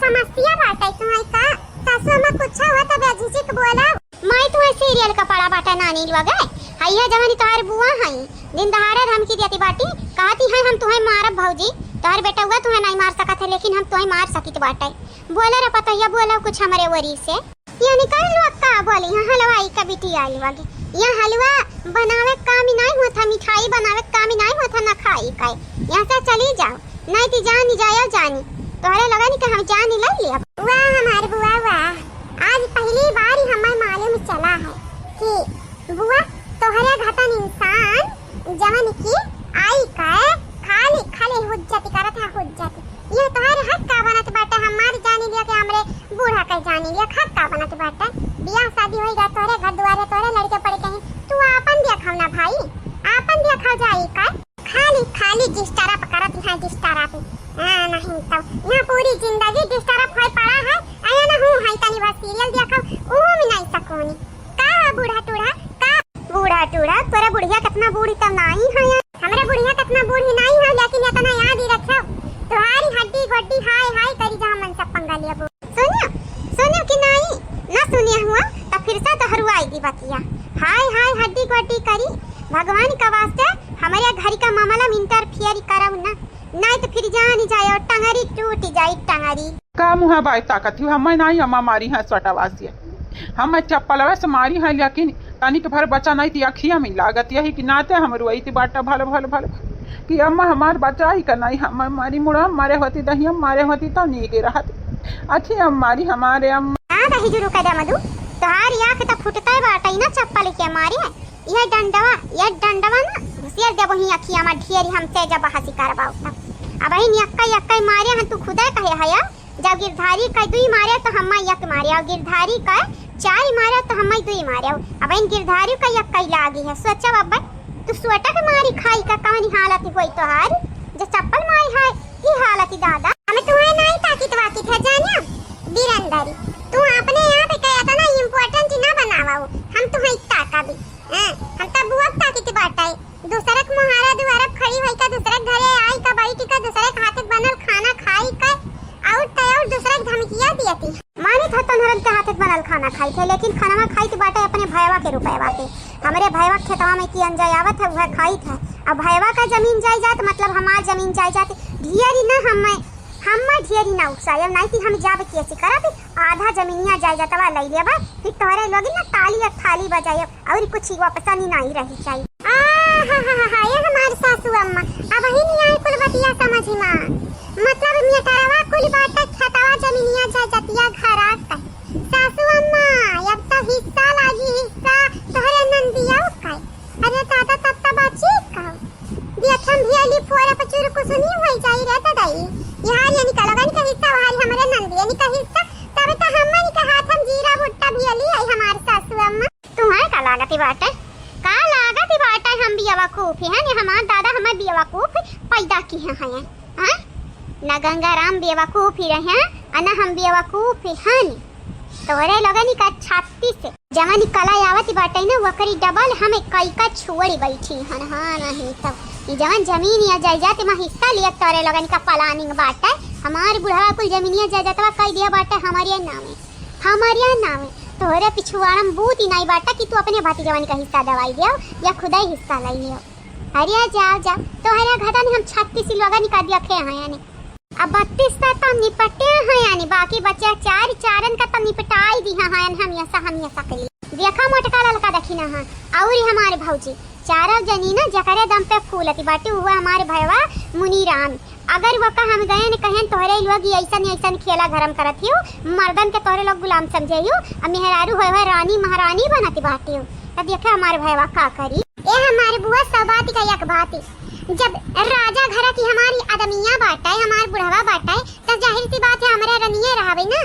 समस्या बाटे तुम्हारी का सासू अम्मा कुछ हुआ तब झिझक बोला मैं तुम्हें सीरियल का पड़ा बाटा नानी लगे हैया जवानी तोहार बुआ हई दिन दहाड़े धमकी देती बाटी कहती है हम तुम्हें मारब भौजी तोहार बेटा हुआ तुम्हें नहीं मार सकत है लेकिन हम तुम्हें मार सकित बाटे बोले रे पता या बोला कुछ हमारे वरी से ये निकल लो का बोली हां हलवाई का बिटी आई लगे ये हलवा बनावे काम ही नहीं होता मिठाई बनावे काम ही नहीं होता ना खाई काई यहां से चली जाओ नहीं ती जानी तोहरे लगा नहीं कि हम जानी ले लिया वाह हमारे बुआ वाह आज पहली बार ही हमें मालूम चला है कि बुआ तोहरे घटन इंसान जवन की आई का खाली हुज्जत करत है हुज्जत ये तोहरे हक का बनत बाटे हमार जानी लिया कि हमरे बूढ़ा का जानी लिया हक का बनत बाटे बियाह शादी होइगा तोहरे घर द्वारे तोहरे लड़के पड़े कहीं तू आपन देखौ ना भाई आपन देखौ जाई का खाली जिस तरह करत है जिस तरह हां नहीं तो ना पूरी जिंदगी जिस तरह होय पड़ा है आया ना हूं हाई तनी बस सीरियल देखौ ओ में नहीं सकोनी का बटूरा तोरा बुढ़िया कितना बूढ़ी तब नहीं है हमरा बुढ़िया कितना बूढ़ी नहीं है लेकिन इतना याद ही रखो तुम्हारी हड्डी गोड्डी हाय हाय करी जहां मन सब पंगा लिया सुनियो सुनियो कि नहीं ना सुनिया हुआ तो फिर से तो हरुआई दी बतिया हाय हाय हड्डी गोड्डी करी भगवान का वास्ते हमारे घर का मामला में इंटरफियर करब ना नहीं तो फिर जान जाए और टंगरी टूट जाए टंगरी का मुहा बाई ताकत हूँ हमें नहीं अम्मा मारी है सटावासिया हम चप्पलवा से मारी है लेकिन तनिक भर बच्चा नहीं थी अखिया में लागत यही कि नाते हम रुई थी बाटा भल भल भल कि अम्मा हमार बच्चा ही का नहीं हम मारी मुड़ा मारे होती दही हम मारे होती तो नीके रहत अच्छी हम मारी हमारे अम्मा आ दही जुरु कदा मधु तोहार आंख तो फुटता बाटा ना चप्पल के मारी है यह डंडवा ना घुसियर देबो ही अखिया में ढेरी हमसे जब हंसी करबाऊ अब ही यक्का यक्का मारे हम तू खुदा कहे हया जब गिरधारी का दुई मारे तो हम यक मारे और गिरधारी का चार मारे तो हम दुई मारे अब इन गिरधारी का यक्का लागी है सोचा बाबा तू सोटा के मारी खाई का कहानी हालत होई तोहार जो चप्पल मारी है ई हालत दादा हमें तुम्हारे नहीं ताकीत वाकीत है जानिया बीरंदारी तू अपने यहाँ पे कहया था ना इम्पोर्टेंट ना बनावाओ हम तुम्हें ताका भी हम तब बुआ ताकीत बाटाई दूसरे के मुहारा दुआरा खड़ी होई का दूसरे घरे आई का बैठी का दूसरे के हाथ बनल खाना खाई का और तय दूसरे के धमकियां दियती माने था तनहरन के हाथ बनल खाना खाई थे लेकिन खाना खाई के बाटे अपने भैया के रुपए बाटे हमारे भैया खेतवा में की अंजाय आवत है वह खाई था अब भैया का जमीन जायदाद मतलब हमार जमीन जायदाद ढेरी ना हम ढेरी ना उकसाय नहीं कि हम जाब कैसे करब आधा जमीनिया जायदादवा ले लेबा फिर तोरे लोग ना ताली और थाली बजाय और कुछ वापस नहीं रही चाहिए ये हमारी सासू अम्मा अब ही नहीं आई कुल बतिया समझ में मतलब मेटरवा कुल बात खतवा जमीनिया जायदादिया घर आता सासू अम्मा अब तो हिस्सा लागी हिस्सा तोरे नंदिया का अरे दादा तत्ता बाची का देखम भी अली फोरा पचुर को सुनी होई जाई रहता दाई यहाँ ये निकलगन का हिस्सा वाली हमारे नंदिया का हिस्सा तब तो हम का हाथ हम जीरा भुट्टा भी अली आई हमारे सासू अम्मा तुम्हारे का लागत बात है का लागत बात है हम भी बेवकूफ हैं ने हमार दादा हमें बेवकूफ पैदा की हैं हां ना गंगाराम बेवकूफ ही रहे और ना हम बेवकूफ हैं तोरे लगनी का छाती से जवानी कला आवत बाटे ना वकरी डबल हमें कई का छुड़ी बैठी हन हां नहीं तब ये जवान जमीन या जायदाद में हिस्सा लिया तोरे लगन का प्लानिंग बाटे हमार बुढ़वा कुल जमीनिया जायदादवा कई दिया बाटे हमारे नाम तोरे पिछुआड़म बूत ही नहीं बाटा कि तू अपने भाती जवान का हिस्सा दवाई दियो या खुदा ही हिस्सा लाई लियो अरे जा तो हरिया घटा ने हम 36 लोगा निकाल दिया खे हैं यानी अब 32 तो निपटे हैं यानी बाकी बच्चे चारन का तो निपटाई दी हैं हम ऐसा करी देखा मोटका ललका देखी ना हां और हमारे भौजी चारों जनी ना जकरे दम पे फूलती बाटी हुआ हमारे भैया मुनीराम अगर वो का हम गए ने कहें तोहरे लोग ऐसा खेला गरम करत हियो मर्दन के तोहरे लोग गुलाम समझेयो अब मेहरारू होए रानी महारानी बनती बाटी तब देखे हमारे भैया का करी ए हमारे बुआ सब बात का एक बात जब राजा घर की हमारी आदमिया बाटा है हमार बुढ़वा बाटा है तो जाहिर सी बात है हमारे रनिया रहबे ना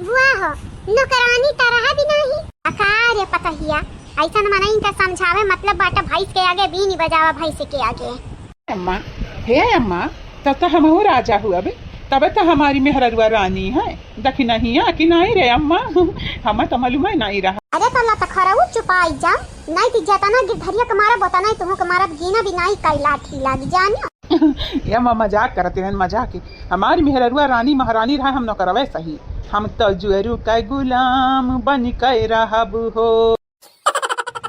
बुआ हो नौकरानी तरह भी नहीं अकारे पता हिया ऐसा न मना इनका समझावे मतलब बाटा भैंस के आगे भी नहीं बजावा भैंस के आगे अम्मा तब तो हम हो राजा हुआ बे तब तो हमारी मेहररुआ रानी है दखी नहीं है कि नहीं रे अम्मा हम तो मालूम नहीं रहा अरे तल्ला तो खरा वो चुपाई जा नहीं ती जाता ना गिरधरिया के मारा बता नहीं तुम के मारा गीना भी नहीं कई लाठी लागी जानियो ये अम्मा मजाक करते हैं मजाक ही हमारी मेहररुआ रानी महारानी रहा हम न करवे सही हम तो जुएरू का गुलाम बन के रहब हो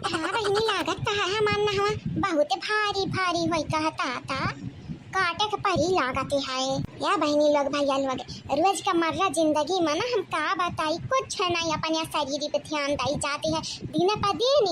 लागत है मानना हुआ बहुत भारी भारी होई कहता था काटे के परी लागते है या बहनी लोग भैया लोग रोज का मर्रा जिंदगी में ना हम का बताई कुछ नहीं अपने शरीर पे ध्यान दई जाते हैं दिन पर दिन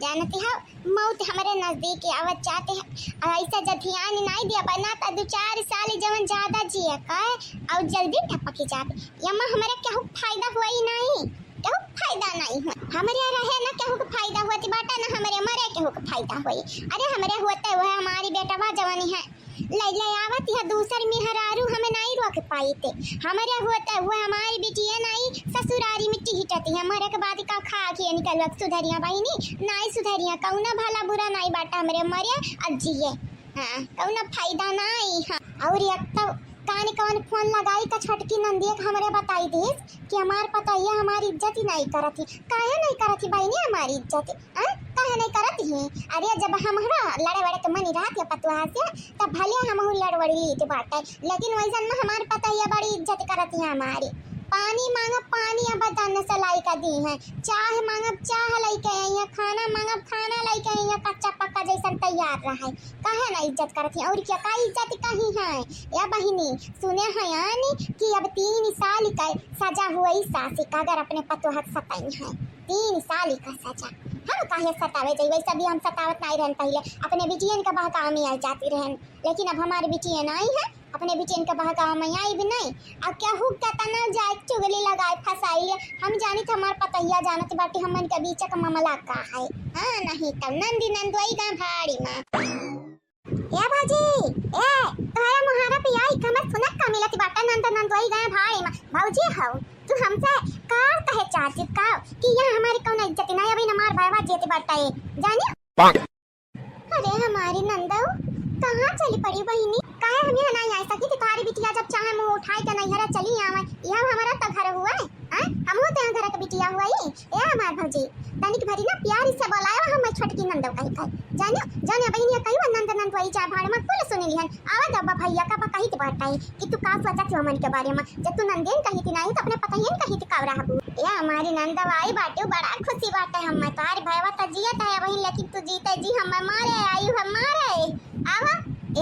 जानते हो मौत हमारे नजदीक आवत जाते हैं ऐसा जब ध्यान नहीं दिया बना तो 2-4 साल जवन ज्यादा जिए का और जल्दी न पकी जाते यम्मा हमारे क्या फायदा हुआ ही नहीं क्या फायदा नहीं हुआ हमारे रहे ना क्या फायदा हुआ थी बाटा ना हमारे मरे क्या फायदा हुई अरे हमारे होता है वह हमारी बेटा बा जवानी है ले आवत है दूसर मेहरारू हमें नहीं रोक पाई थे हमारे होता है वो हमारी बिटिया नहीं ससुरारी मिट्टी हिटती है हमारे के बाद का खा के निकल सुधरिया बहनी नहीं सुधरिया कौना भला बुरा नहीं बाटा हमारे मरे अजिए हाँ कौना फायदा नहीं हाँ और एक तो कान कौन फोन लगाई तो छोटकी नंदी हमारे बताई दी कि हमार पता ये हमारी इज्जत ही नहीं करती काहे नहीं करती बहनी हमारी इज्जत काहे काहे नहीं करत ही। अरे जब हमारा लड़े वड़े के मन रहत है पतुहा से तब भले हम लड़वड़ी लीते बाटे, लेकिन वैसन में हमारे पता ही बड़ी इज्जत करत है हमारी। पानी मांगब पानी अब बताने से लाई का दी है, चाय मांगब चाह लाई के आई है, खाना मांगब खाना लाई के आई है, कच्चा पक्का जैसा तैयार रहा है। काहे ना इज्जत करती है और क्या का इज्जत कहीं है। या बहिनी सुने हैं यानी कि अब 3 साल का सजा हुई सासी का अगर अपने पतोह सताई है 3 साल का सजा। हम काहे सतावे जाई, वैसे भी हम सतावत नहीं रहन, पहले अपने बिटियन का बहकाव में आ जाती रहन, लेकिन अब हमारे बिटियन आई है अपने बिटियन का बहकाव में आई भी नहीं। अब क्या हुक का तना जाए चुगली लगाए फसाई हम जानी तो हमार पतैया जानत बाटी हमन के बीच का मामला का है। हां नहीं तब नंदी नंदोई गांव भाड़ी में ए भाजी ए तोहरा मोहारा पे आई कमर सुनत का मिलत बाटा नंद नंदोई गांव भाड़ी में। भौजी हो तू हमसे का कहे चाहती का कि यहां हमारी कौन इज्जत नहीं अभी हमार भाईवा जेते बाटा है जानी। अरे हमारी नंदो कहां चली पड़ी बहिनी, काहे हम यहाँ नहीं आ सकी थी। तुम्हारी बिटिया जब चाहे मुंह उठाए के नहीं हरा चली आवे, यह हमारा तो घर हुआ है। हम होते हैं घर का बिटिया हुआ ही ए हमार भौजी तनिक भरी ना प्यार से बुलाया हम छोटकी नंदो कही कही जानियो जानियो बहिनी कही नंद नंद वही चाय भाड़ में कुल सुनी लिहन आवा दबा भैया का कही तो बताई कि तू का सोचा थी मन के बारे में। जब तू नंदेन कही थी नहीं तो अपने पतयन कही थी कावरा हबू ए हमारी नंदो आई बाटे बड़ा खुशी बात है। हम तार भाईवा त जियत है वही, लेकिन तू जीते जी हम मारे आई हम मारे आवा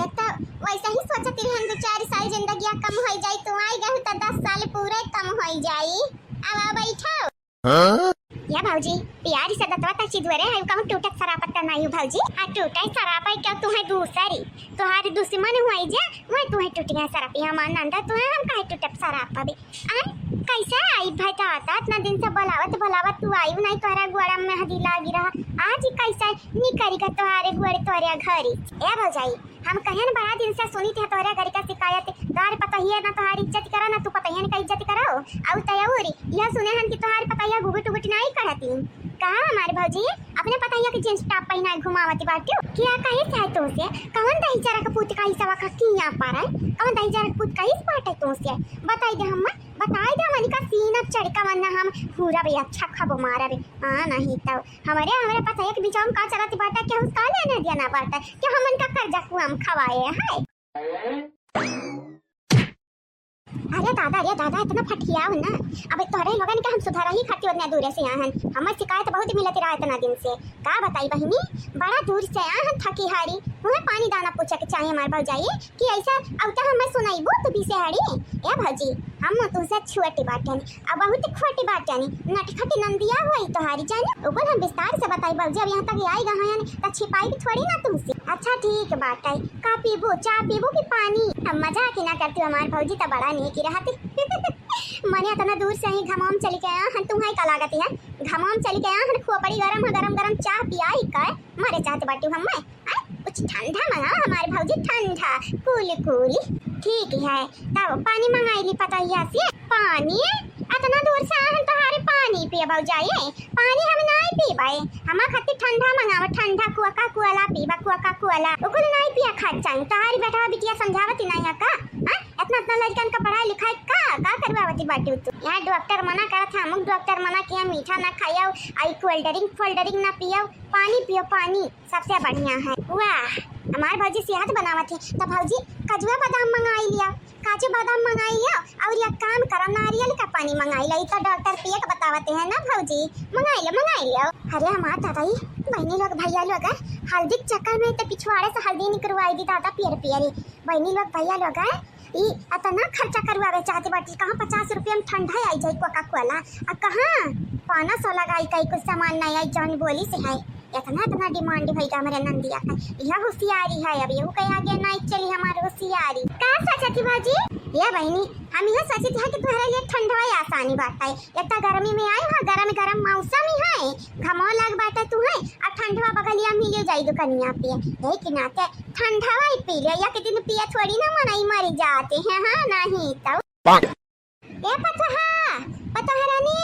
एक तो वैसे ही सोचती रहन 2-4 साल जिंदगी कम हो जाई, तू आई गई तो 10 साल पूरे कम हो जाई। अब बैठो या भौजी प्यार से दतवा तक चिदवरे है कहूं टूटक सरापत नहीं भौजी आ टूटे सरापा क्या तू है दूसरी तुम्हारी दुश्मन हुई जे वह तू है टूट गया सरापी हमार नंदा तू है हम काहे टूटप सरापा भी आ कैसा आई भाई तो आता इतना दिन से बुलावत तू आई नहीं तोहरा गोड़ा में हदी लागी रहा आज कैसा निकरी का तोहारे गोड़े तोरे घरी ए भौजाई हम कहे न बड़ा दिन से सुनी थे तोरे घर का शिकायत तार पता ही है ना तोहारी इज्जत करा ना तू पता ही का इज्जत करो और तयौरी यह सुने हन कि तोहारी पता ही गुगुट गुट नहीं करती कहा हमारे भौजी अपने पता ही कि जींस टॉप पहना घुमावती बाटी क्या कहे चाहे तो से कौन दही जरा का पूत का हिस्सा का किया पारा कौन दही जरा का पूत का हिस्सा पाटे तो से बताई दे हम बताई दे मनी का सीन अब चढ़का वरना हम पूरा भी अच्छा खबो मारा भी हां नहीं तो हमारे पता है कि बीच हम का चलाती बाटा क्या उसका लेने दिया ना बाटा क्या हमन का कर्जा को हम खवाए है। अरे दादा इतना फटियाव ना अब तोरे लोगन के हम सुधारा ही खाती उतना दूर से आहन हमर शिकायत बहुत मिलती रहा इतना दिन से का बताई बहिनी बड़ा दूर से आहन थकी हारी वह पानी दाना पूछे के चाहिए हमार भौजाई कि ऐसा अवता हम सुनाईबो तू पीछे हारी ए भौजी हम तुझसे छोटी बात है अब बहुत खोटी बात है नटखटी नंदिया हुई तोहारी जाने ऊपर हम विस्तार से बताई भौजी अब यहाँ तक आई गए हैं तो छिपाई भी थोड़ी ना तुमसे। अच्छा ठीक बात है का पीबो चाय पीबो कि पानी हम मजाक ही ना करती हमार भौजी तो बड़ा नहीं की रहती मने इतना दूर से ही घमाम चली के आया हन तुम्हारी का लागत है घमाम चली के आया हन खोपड़ी गरम चाय पियाई का मारे चाहते बाटी हम कुछ ठंडा मंगा हमारे भौजी ठंडा कूल ठीक है तब पानी मंगाई ली पता ही से पानी इतना दूर से आया तोहारे पानी पिए भौजाई पानी हम नहीं पीबाई हम खातिर ठंडा मंगावा ठंडा कुआ कुआला पीबा कुआ कुआला ओकुल नहीं पिया खा चाहिए तोहारी बेटा बिटिया समझावती नहीं का इतना लड़कन का पढ़ाई लिखाई का करवावती बाटी तू यहाँ डॉक्टर मना करत हम डॉक्टर मना किया मीठा ना खाओ आई कोल्ड ड्रिंक ना पियो पानी पियो पानी सबसे बढ़िया है। वाह हमारे भौजी सेहत बनावत है तो भौजी कजुआ बादाम मंगाई लिया काजू बादाम मंगाई लिया और यह काम करो नारियल का पानी मंगाई लिया तो डॉक्टर पिए का बतावते हैं ना भौजी मंगाई लिया। अरे हमारे दादा बहनी लोग भैया लोग हल्दी चक्कर में तो पिछवाड़े से हल्दी निकलवाई दी दादा पियर बहनी लोग भैया लोग इतना खर्चा करवावे चाहते बाटी कहाँ 50 रुपये में ठंडा आई जाए कोका कोला और कहाँ 500 लगाई कई कुछ सामान नहीं आई जौन बोली से है इतना डिमांड भाई का हमारे नंदिया का यह होशियारी है अब यहू कहीं आगे नहीं चली हमारी होशियारी का सोचा थी भाजी ये बहनी हम यह सोची थी कि तुम्हारे लिए ठंडा ही आसानी बात है इतना गर्मी में आई हाँ गरम मौसम ही है घमो लग बात है तू है और ठंडवा बगलिया मिले जाई दुकानिया पे लेकिन आते ठंडा ही पी ले या कितनी पिया थोड़ी ना मनाई मरी जाते हैं हाँ नहीं तो ये पता है रानी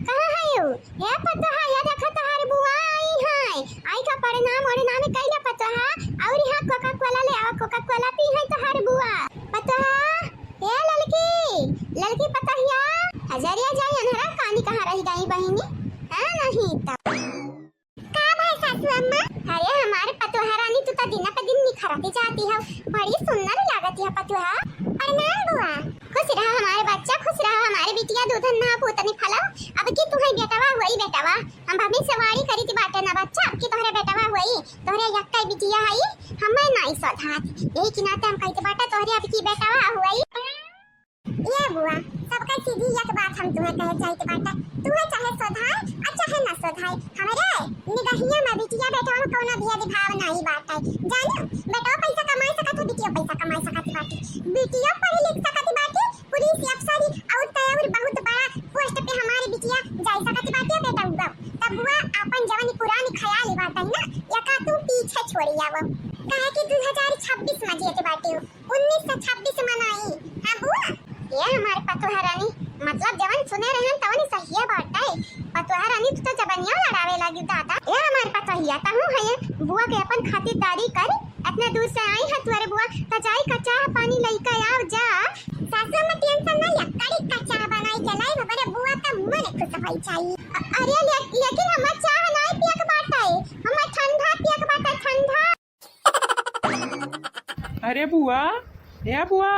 कहाँ है यू ये पता है या देखा तुम्हारी बुआ आई का परिणाम और नाम कैला पता है और यहाँ कोका कोला ले आओ कोका कोला पी है तुम्हारी बुआ पता ये लड़की पता हिया हजारिया जाई अनहरा कहानी कहाँ रह गई बहिनी है नहीं तब का भाई लागत हो अम्मा? अरे हमारे पतोहा रानी तू तो दिन पे दिन निखरती जाती है, बड़ी सुंदर लागत है पतोहा। प्रणाम बुआ। खुश रहा हमारे बच्चा, खुश रहा हमारे बिटिया, दूधन ना पोतनी फला। अब की तू है बेटावा हुई बेटावा, हम भाभी सवारी करी थी बाटे ना बच्चा, अब की तोहरे बेटावा हुई, तोहरे यक्का बिटिया आई, हमें नहीं सधात, यही कि नाते हम कहते बाटा तोहरे अब की बेटावा हुई। ये बुआ सबका सीधी एक बात हम तुम्हें कहे जाते बाटा, तुम्हें चाहे सधाए और चाहे न सधाए, हमारे निगहिया में बिटिया बेटा में कोनो भेद भाव नहीं बाटा। जानो बेटा पैसा कमाई सकत है, बिटिया पैसा कमाई सकत बाटी, बिटिया पढ़ी लिख सकत बाटी, पुलिस अफसर और तैयार बहुत बड़ा पोस्ट पे हमारी बिटिया जा सकत बाटी बेटा उगा। तब बुआ अपन जवानी पुरानी ख्याल बाटा ना, या का तू पीछे छोड़ी आवो, कहे कि 2026 में जीते बाटी, 1926 मनाई। हां बुआ ये हमारे पतोहा रानी मतलब जवन सुने रहन तवन सही है बात है। पतोहा रानी तो जबनिया लड़ावे लगी दादा, ये हमारे पतोहिया कहूं है बुआ के अपन खातिरदारी कर, इतना दूर से आई है तुअरे बुआ त जाई का चाह पानी लइका आओ जा, सासू में टेंशन ना यक्कड़ी का चाह बनाई के लाई बड़े बुआ का मन खुश होई चाहिए। अरे लेकिन हम चाह नहीं पिया के बात है, हम ठंडा पिया के बात है, ठंडा। अरे बुआ, ए बुआ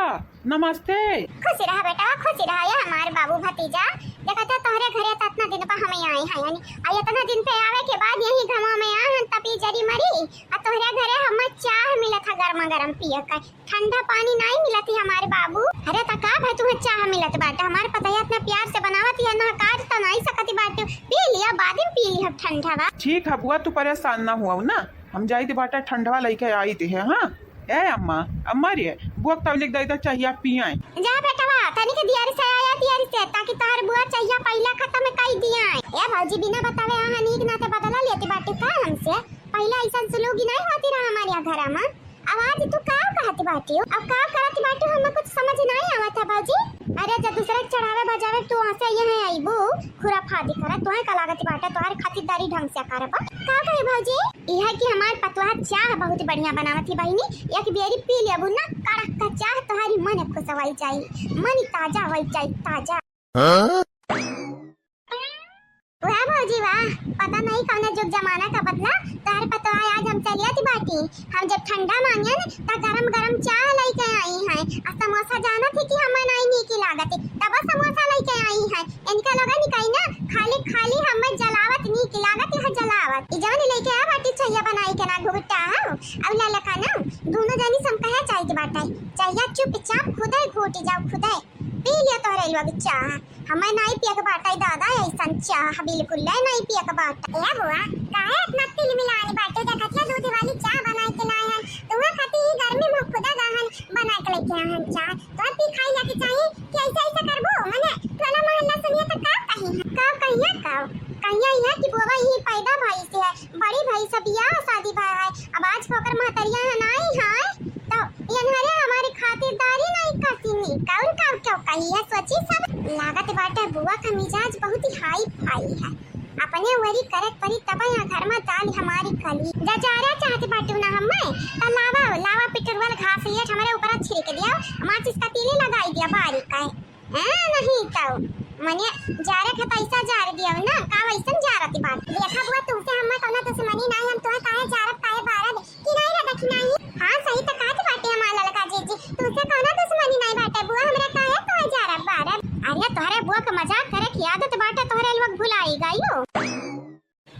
नमस्ते। खुश रहा बेटा, खुश रहा ये हमारे बाबू भतीजा, देखा था तोहरे घरे इतना दिन पर हमें आए हैं, यानी आई इतना दिन पे आवे के बाद यही घमा में आए तपी जरी मरी, और तोहरे घरे हमें चाह मिला था गरमा गरम पिए का, ठंडा पानी नहीं मिला थी हमारे बाबू। अरे तका भाई तुम्हें चाह मिलत बाटे, हमारे पतैया इतना प्यार से बनावत है ना, काट तो नहीं सकती बाटे, पी लिया बाद में पी लिया ठंडा बा। ठीक है बुआ, तू परेशान ना हुआ ना, हम जाई थी बाटा ठंडवा लेके आई थी। हाँ ए अम्मा, अम्मा रे बुआ तब लिख दे चाहिए पियाए जा बेटवा, तनी के दियारी से आया दियारी से, ताकि तोहर बुआ चाहिए पहला खत्म कई दिया। ए भौजी बिना बतावे आहा नीक नाते बदला लेती बाटे का हमसे, पहला ऐसा सुलूगी नहीं होती रहा हमारे घर में। आवाज तू का कहती बाटी, अब का करती बाटी हमें कुछ समझ नहीं आवत है भौजी। अरे जब दूसरे चढ़ावे बजावे तू हंसे ये है आईबू खुराफादी करे, तोहे का लागत बाटे, तोहर खातिरदारी ढंग से करबा का कहे भौजी। यह कि हमार पतोहा चाह बहुत बढ़िया बनावत है बहिनी, एक बेरी पी लेबू ना कड़क का चाह, तोहरी मन खुश होई चाहिए, मन ताजा होई चाहिए ताजा। वाह भौजी वाह, पता नहीं कौन जुग जमाना का बदला, तार पतोहा आज हम चलिया थी बाटी, हम जब ठंडा मांगे न त गरम गरम चाह लेके आई हैं, और समोसा जाना थी कि हमें नहीं नीक लागत, तब समोसा लेके आई हैं, इनका लगा निकाई ना खाली खाली हमें जलावत नीक लागत है जलावत, ई जवन लेके आ बाटी चाहिए बनाई के ना घुटा हो, अब ला लखा ना दोनों जनी सम कहे चाहिए बाटा, चाहिए चुपचाप खुदे घोटी जाओ खुदे पी लिया तोहरे लोग चाह, हमें नहीं पिया के बाटा दादा, ऐसा चाह बिल्कुल नहीं पिया के बाटा। ए बुआ काहे इतना तिल मिलाने बाटे, देखत या दूध वाली चाह बनाई के लाए हैं, तुम्हां खाती ही गर्मी में खुदा गहन बना के लेके आए हैं चाह, तो पी खाई जाके चाहिए कि ऐसा ऐसा करबो, माने टोला मोहल्ला सुनिए तो का कहिया है कि बुआ ही पैदा भाई से है, बड़ी भाई सब या शादी भाई है, अब आज फोकर महतरिया है नहीं है, तो यनहरे हमारी खातिरदारी नहीं कसीनी कौन काम क्यों कही है, सोची सब लागत बाटे बुआ का मिजाज बहुत ही हाई फाई है, अपने वरी करत परी तब यहाँ घर में दाल हमारी कली जजारा चाहते बाटू ना हमें, तो लावा पिटरवल घास लिए हमारे ऊपर छिड़क दिया, माचिस का तीली लगाई दिया बारीक का नहीं तो मने जारे के पैसा जार दिया ना का वैसन जारती बात, देखा बुआ तुमसे हमें कोना दुश्मनी नहीं, हम तुम्हें काहे जारत काहे बारद कि नहीं रे देखी नहीं। हां सही तो कहत बाटे हमारा लगा जीजी, तुमसे कोना दुश्मनी नहीं बाटे बुआ, हमरा काहे तो जारत बारद। अरे तोहरे बुआ का मजाक करे की आदत बाटे, तोहरे लोग भुलाई गइयो,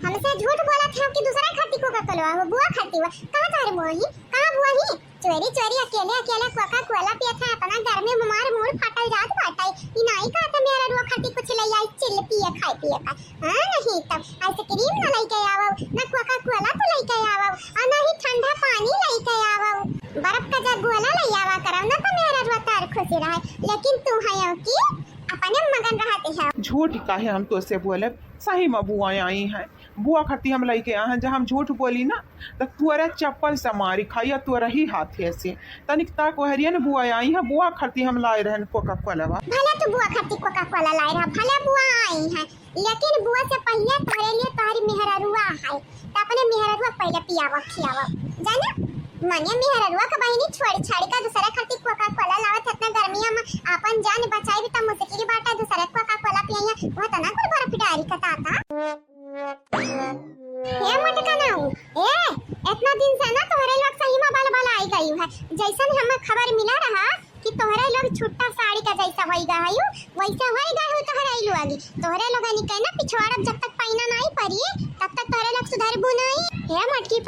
हमसे झूठ बोला था कि दूसरा खट्टी को कलवा बुआ खट्टी हुआ, कहां तारे बुआ ही कहां बुआ ही चोरी चोरी अकेले अकेले कोका कोला पिया था, अपना घर में हमारे मूड फटल जात बाटा, ई नहीं का तो मेरा रुआ खट्टी कुछ ले आई चिल पिए खाए पिए का। हां नहीं तब आइसक्रीम ना लेके आवो ना कोका कोला तो लेके आवो, और ना ही ठंडा पानी लेके आवो, बर्फ का जग गोला ले आवा करो ना तो मेरा रुआ तार खुशी रहे, लेकिन तू है कि अपने मगन रहते हैं। झूठ काहे हम तो से बोले, सही में बुआ आई हैं, बुआ खती हम लेके आए हैं, जब हम झूठ बोली ना तो तुअरे चप्पल से मारी खाइया तुअरे ही हाथे से, तनिक ताक वहरिया ने बुआ आई है, बुआ खती हम लाए रहन कोका कोला। भले तू बुआ खती कोका कोला लाए रहा, भले बुआ आई है, लेकिन बुआ से पहले तोरे लिए तोहरी मेहररुआ है, तो अपने मेहररुआ पहले पियावा खियावा जाना, मने मेहररुआ का बहिनी छोड़ छाड़ी का दूसरा खती कोका कोला लावत इतना गर्मिया में अपन जान बचाई भी त मुश्किल बाटा, दूसरा कोका कोला पिया वो तना कुल बर्फ डारी का ताता ये मटका ना जैसन हमें खबर मिला रहा कि तोहरे लोग छुट्टा साड़ी का जैसा होइगा हयू वैसा होइगा हो तोहरे आइलू आगे तोहरे लोग निकल ना पिछवाड़ा जब तक पैना नहीं पड़ी तब तक तोहरे लोग सुधार बुनाई हे मटकी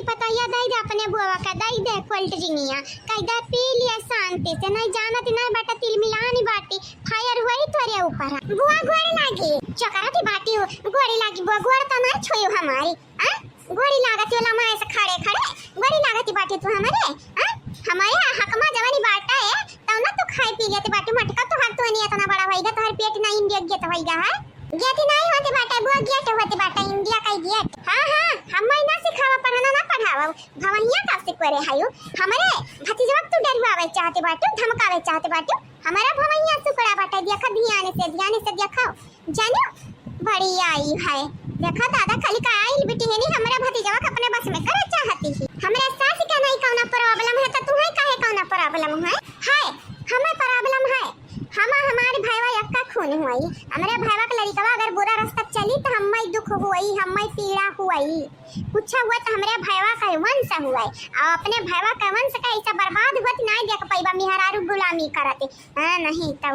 पतहिया दई दे अपने बुआ का दई दे कोल्ड्रिंगिया कायदा पी लिया शांति से नहीं जानत नहीं बाटा तिल मिलानी बाटी फायर हुई तोरे ऊपर बुआ गोड़ी लागी चकराती बाटी गोड़ी लागी बुआ गोड़ तो नहीं छोयो हमारी हां गोड़ी लागती वाला मैं ऐसे खड़े गोड़ी लागती बाटी तू हमारे हां हमारे हकमा जवानी बाटा है तब ना तू खाई पी लेते बाटी मटका तो हाथ तो नहीं इतना बड़ा होइगा तो हर पेट नहीं इंडिया गेट होइगा है गेट नहीं होते बाटा बुआ गेट होते बाटा इंडिया का गेट हां हम ना सिखावा पढ़ाना ना पढ़ावा भवनिया का से करे हायो हमारे भतीजवा तू डरवावे चाहते बाटू धमकावे चाहते बाटू हमारा भवनिया सुकड़ा बाटा देखा ध्यान से देखो जानो बड़ी आई है देखा दादा खाली का आई बेटी है नहीं हमारा भतीजवा का अपने बस में करे चाहती है हमरा सास का नहीं कौना प्रॉब्लम है तो तुम्हें काहे कौना प्रॉब्लम है हमें प्रॉब्लम है हमारे भाईवा यक्का खून हुई हमारे भाईवा का लड़का अगर बुरा रास्ता चली तो हमें दुख हुई हमें पीड़ा हुई कुछ हुआ तो हमारे भाईवा का वंश हुआ और अपने भाईवा का वंश का ऐसा बर्बाद हुआ नहीं देख पाइबा मेहरारू गुलामी करते नहीं तो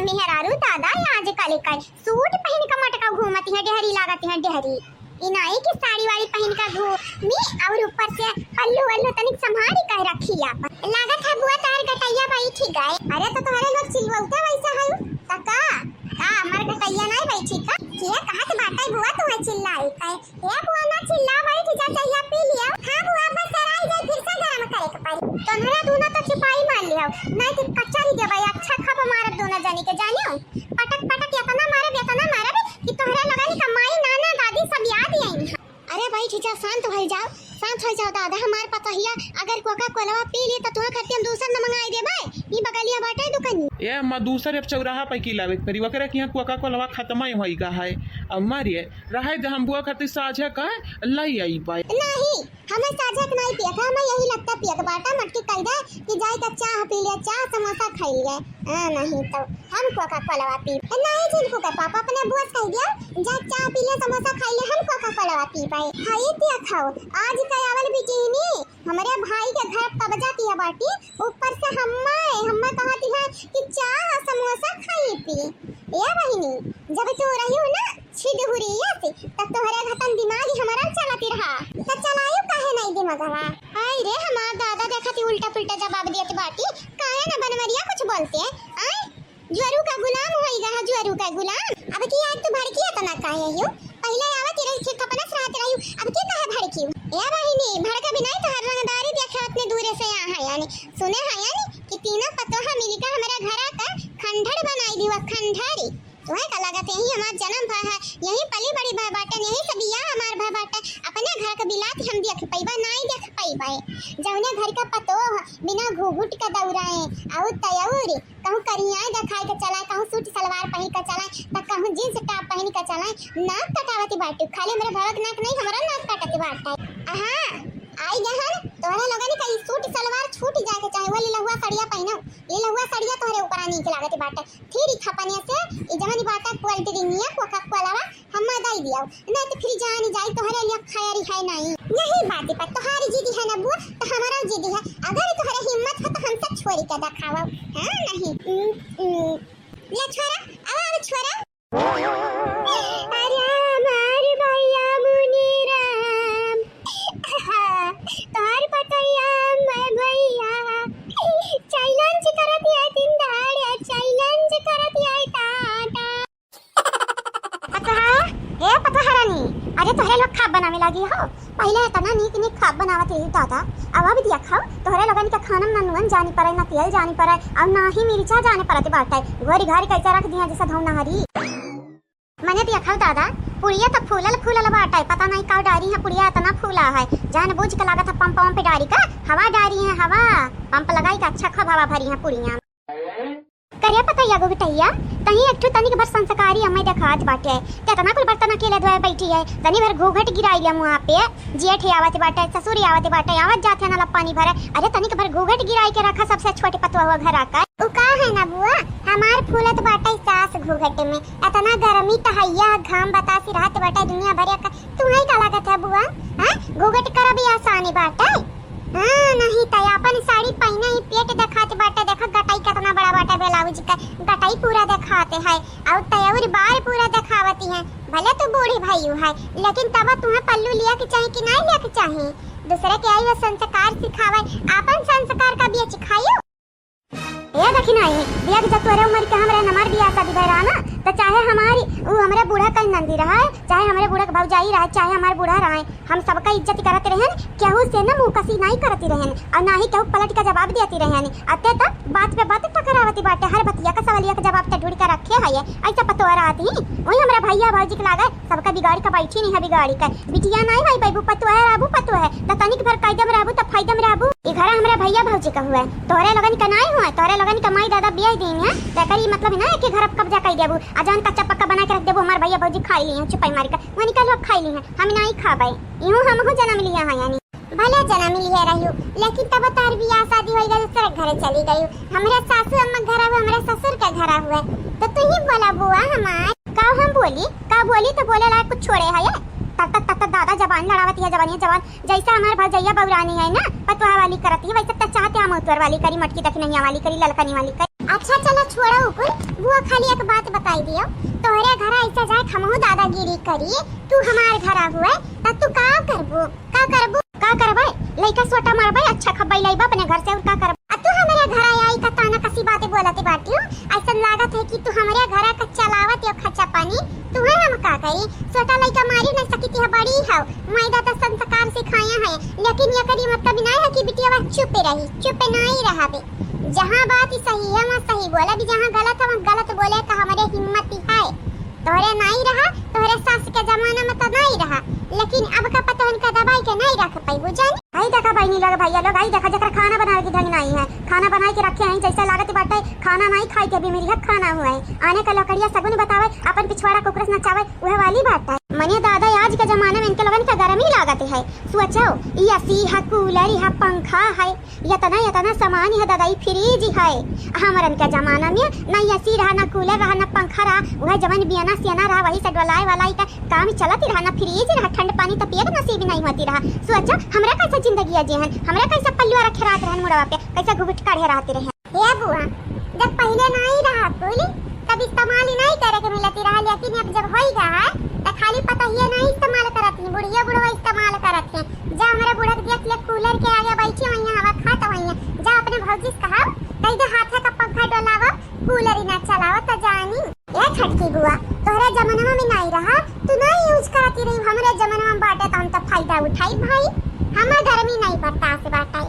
मेहरारू दादा आज कल का सूट पहन का मटका घूमती है डेहरी लागती है डेहरी इनाई की साड़ी वाली पहन का घूमी और ऊपर से पल्लू तनिक संभारी कह रखी लागत है बुआ तार गटैया भाई ठीक है अरे तो तुम्हारे लोग चिल्लाते वैसा है तका हमार गटैया नहीं भाई ठीक है ये कहत बाटा बुआ तुम्हें चिल्लाई है ये बुआ ना चिल्ला भाई ठीक है चाहिए पी लिया हां बुआ बस सराई जाए फिर से गरम करे के पड़ी तुम्हारा दोनों तो छिपाई मान लिया नहीं तो कच्चा ही दे भाई अच्छा खप मार दोनों जानी के जानियो पटक इतना मारे कि तुम्हारे लगानी कमाई नाना दादी सब याद ही आई अरे भाई ठीक है शांत हो जाओ दादा हमार पता हिया अगर कोका कोला पी ली तो तुम्हारे खातिर हम दूसरा न मंगाई दे भाई ई बगलिया बाटे दुकान ए अम्मा दूसरे अब चौराहा पे की लावे करी वकरा कि कोका कोला खत्म ही होइगा है अम्मा रे रहे दे हम बुआ खातिर साझा का लई आई पाए नहीं हमें साझा नहीं पिया था हमें यही लगता पिया का बाटा मटकी कह दे कि जाई का चाह पी ले चाह समोसा खा लिए नहीं तो हम कोका कोला पी नहीं जिनको का पापा अपने बुआ कह दिया जा चाह पी ले समोसा खा ले हम कोका कोला पी पाए हाय पिया खाओ आज का आवल बेटी ने हमारे भाई के घर तब जाती है बाटी ऊपर से हम्मा कहती है कि चाह समोसा खाई पी ये बहिनी जब तू रही हो ना छिद हुरी से तब तोहरे घटन दिमाग हमारा चलाती रहा तो चलायो काहे नहीं दिमागवा आई रे हमार दादा देखती उल्टा पुल्टा जवाब देते बाटी काहे ना बनवरिया कुछ बोलते हैं आई ज्वरू का गुलाम होइगा ज्वरू का गुलाम अब की आज तू भड़की है तो ना काहे हो पहले आवत रही थी अपना रात रही अब के काहे भड़की ए बहिनी भड़का भी नहीं तो हर रंगदारी देखा अपने दूर से यहाँ है यानी सुने है यानी कि तीनों पतोहा मिलकर हमारा घर का खंडहर बनाई दी खंडहरी तुम्हें का लागत यही हमारा जन्म भा है यही पली बड़ी भाई बाटन यही सब या हमार भाई बाटन अपने घर का बिलात हम देख पाइबा नहीं देख पाइबा जौने घर का पतो बिना घूघुट का दौड़ाए और तयौरी कहूं करिया दिखाए के चलाए कहूं सूट सलवार पहन के चलाए त कहूं जींस टॉप पहन के चलाए नाक कटावती बाटू खाली मेरे भरक नाक नहीं हमारा नाक कटाती बाटा हां आई जहन तोहरे लोगन का सूट सलवार छूट जाए के चाहे वो लहुआ साड़िया पहनो ये लहुआ साड़िया तोहरे ऊपर आनी के लागत बाटा फिर खपने से ई जवानी बाटा क्वालिटी दिनिया कोका कोला हम दई दियो नहीं तो फिर जान जाई तोहरे लिए खैरी है नहीं बात पर तोहारी जिदी है ना बुआ तो हमारा जिदी है अगर तोहरे हिम्मत है तो हम सब छोड़ी के दिखावा हां नहीं ले छोरा अब छोरा अरे हमारे भैया मुनीराम तार पतैया मैं भैया चैलेंज करती है दिन दाड़े चैलेंज करती है टाटा पता हरानी अरे तोहरे लोग खाब बनावे लगी हो पहले इतना नीक खाब बनावत रही दादा अब भी दिया खाओ तोहरे लोगन के खाना ना नुन जानी पड़े ना तेल जानी पड़े और ना ही मिर्चा जाने पड़ते बाटे घोरी घारी कैसे रख दिया जैसे धौना हरी मैंने दिया खाओ दादा पुड़िया तो फूलल बाटा है पता नहीं का डारी है पुड़िया इतना फूला है जान बुझ के लागत है पंप पे डारी का हवा डारी है हवा पंप लगाई का अच्छा खब हवा भरी है पुड़िया करिया पता या गोगटैया तही एकठो तनिक भर संस्कारी अम्मा देखात बाटे केतना कुल बर्तन अकेले धोए बैठी है तनी भर घूघट गिराई लिया मुंह पे जेठ आवत बाटे ससुर आवत बाटे आवत जाते ना पानी भरे अरे तनिक भर घूघट गिराई के रखा सबसे छोटे पतवा हुआ घर आका उ का है ना बुआ हमार फूलत बाटे सास घूघट में इतना गर्मी तहैया घाम बतासी रात बाटे दुनिया भर का तुम्हें का लागत है बुआ हां घूघट कर भी आसानी बाटे हाँ नहीं तो अपन साड़ी पहने ही पेट दिखाते बाटे, देखा गटाई कितना बड़ा बाटे ब्लाउज का, गटाई पूरा दिखाते है और तयौरी बार पूरा दिखावती है। भले तो बूढ़ी भाई है लेकिन तब तुम्हें पल्लू लिया के चाहे कि नहीं लिया के चाहे, दूसरे के आई वो संस्कार सिखावे, अपन संस्कार का भी सिखाइयो। ये देखी नहीं बिया के जब तोरे उम्र के हमरे नमर बिया शादी भरा ना तो चाहे हमारी वो हमारे बूढ़ा का नंदी रहा है, चाहे हमारे बूढ़ा का भौजाई रहा है, चाहे हमारे बूढ़ा रहा है, हम सबका इज्जत करते रहे, केहू से ना मुंह कसी नहीं करती रहे और ना ही केहू पलट का जवाब देती रहे। अते तक बात पे बात टकरावती बाटे, हर बतिया का सवालिया का जवाब ढूंढ कर रखे है। ऐसा पतोरा आती वही हमारा भैया भौजी के लागे सबका बिगाड़ी का बैठी नहीं है, बिगाड़ी का बिटिया नहीं भाई बाबू पतो है राबू पतो है तो तनिक भर कायदे में रहबू तो फायदा में रहबू। ई घर हमारा भैया भौजी का हुआ तोहरे लगन का नहीं हुआ, तोहरे लगन का माई दादा बिया दिन है तकरी मतलब ना कि घर कब्जा कर देबू अजान कच्चा पक्का बना के रख देबू। हमारे भैया भौजी खाई ली है चुपाई मार कर वो निकल खाई ली है, हम नहीं खाबे यूं हम हो जन्म लिया है यानी भले जन्म लिया रहियो लेकिन तब तार बियाह शादी हो गई दूसरे घर चली गई। हमारे सासू अम्मा घर हुआ, हमारे ससुर का घर हुआ तो तू ही बोला बुआ हमार का हम बोली का बोली तो बोले ला कुछ छोड़े है तत तत दादा जबान लड़ावती है, जबानी जबान जैसा हमारे भौजैया बौरानी है ना पतवा वाली करती है वैसे तो चाहते हम उत्तर वाली करी, मटकी दखनिया वाली करी, ललकनी वाली करी। अच्छा चलो छोड़ो ऊपर बुआ खाली एक बात बताई दियो, तोहरे घर ऐसा जाए हमहु दादागिरी करी तू हमार घर हुआ त तू का करबो का करबे लइका सोटा मारबे अच्छा खब्बै लइबा अपने घर से और का करबे। तू हमारे घर आई का ताना कसी बातें बोलते बाटी ऐसा लागत है कि तू हमारे घर का चलावत यो खच्चा पानी तू है हम का करी सोटा लइका मारी न सकी है बड़ी है मैदा तो संस्कार सिखाया है लेकिन ये करी मतलब नहीं है कि बिटिया चुप रही चुप नहीं रहाबे। जहां बात सही है वहां सही बोले भी, जहां गलत है वहां गलत बोले का हमारे हिम्मत है। तोरे नहीं रहा तोरे सास के जमाना में तो नहीं रहा लेकिन अब का पता उनका दवाई के नहीं रख पाई बुझानी। आई देखा भाई नहीं लगा भैया लोग आई देखा जकरा खाना बनाने की ढंग नहीं है, खाना बना के रखे हैं जैसा लागत बाटे खाना नहीं खाई के भी मेरी हक खाना हुआ है आने का लकड़िया सगुन बतावे अपन पिछवाड़ा कुकरस नचावे वह वाली बात है। मने दादा आज के जमाने में इनके लगन का गर्मी लागत है, सोचो ये एसी है कूलर है पंखा है या तना सामान है दादा फ्रिज है। हमारन के जमाना में ना एसी रहा ना कूलर रहा ना पंखा रहा, वह जवन बियाना सियाना रहा वही से डोलाए वाला का काम चलती रहा, ना फ्रिज रहा ठंड पानी तो पिए नसीब नहीं होती रहा। सोचो हमरा कैसा जिंदगी है जेहन हमरा कैसा पल्लुआ रखे रात रहन मुड़वा पे कैसा घुघुट काढ़े रहते रहे। ये बुआ जब पहले नहीं रहा बोली तब इस्तेमाल ही नहीं करे के मिलती रहा लेकिन अब जब हो गया तो खाली पता ही नहीं इस्तेमाल करती बुढ़िया बुढ़वा इस्तेमाल करते हैं। जा हमारे बुढ़ा के देख ले कूलर के आगे बैठी वहीं हवा खाता वहीं जा अपने भौजी से कहा कहीं दे हाथ का पंखा डोलावा कूलर ही ना चलावा तो जानी। ये छटकी बुआ तोहरे जमाना में नहीं रहा तू नहीं यूज करती रही, हमारे जमाना में बाटे तो हम तो फायदा उठाई भाई, हमें गर्मी नहीं पड़ता से बाटाई।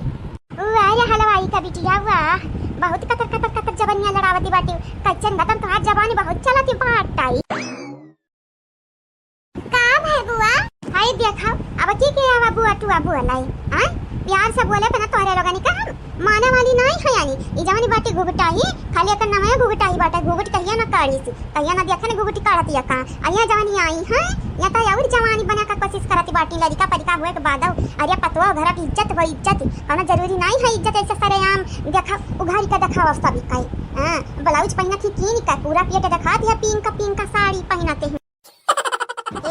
वाह हलवाई का बिटिया वाह बहुत कतर जवानिया लड़ावती बाटी कच्चन गतन तो हाथ जवानी बहुत चलती बाटाई। काम है बुआ हाय देखा अब की के आवा बुआ तू बुआ लाई हां प्यार से बोले पना तोरे लोगनी का हम माने वाली नहीं है यानी ई जवानी बाटी घुघटाई खाली कर नाम है घुघटाई बाटा घुघट कहिया ना काढ़ी सी कहिया ना देखने घुघटी काढ़ती है का आया जवानी आई है या तो और जवानी बना का कोशिश करती बाटी लड़का परिका हुए के बाद अरे पतवा घर की इज्जत हो इज्जत हमें जरूरी नहीं है इज्जत ऐसे सरेआम देखा उघारी का दिखावा सब काई हां ब्लाउज पहना थी कीन का पूरा पेट दिखा दिया पिंक का साड़ी पहनाते हैं।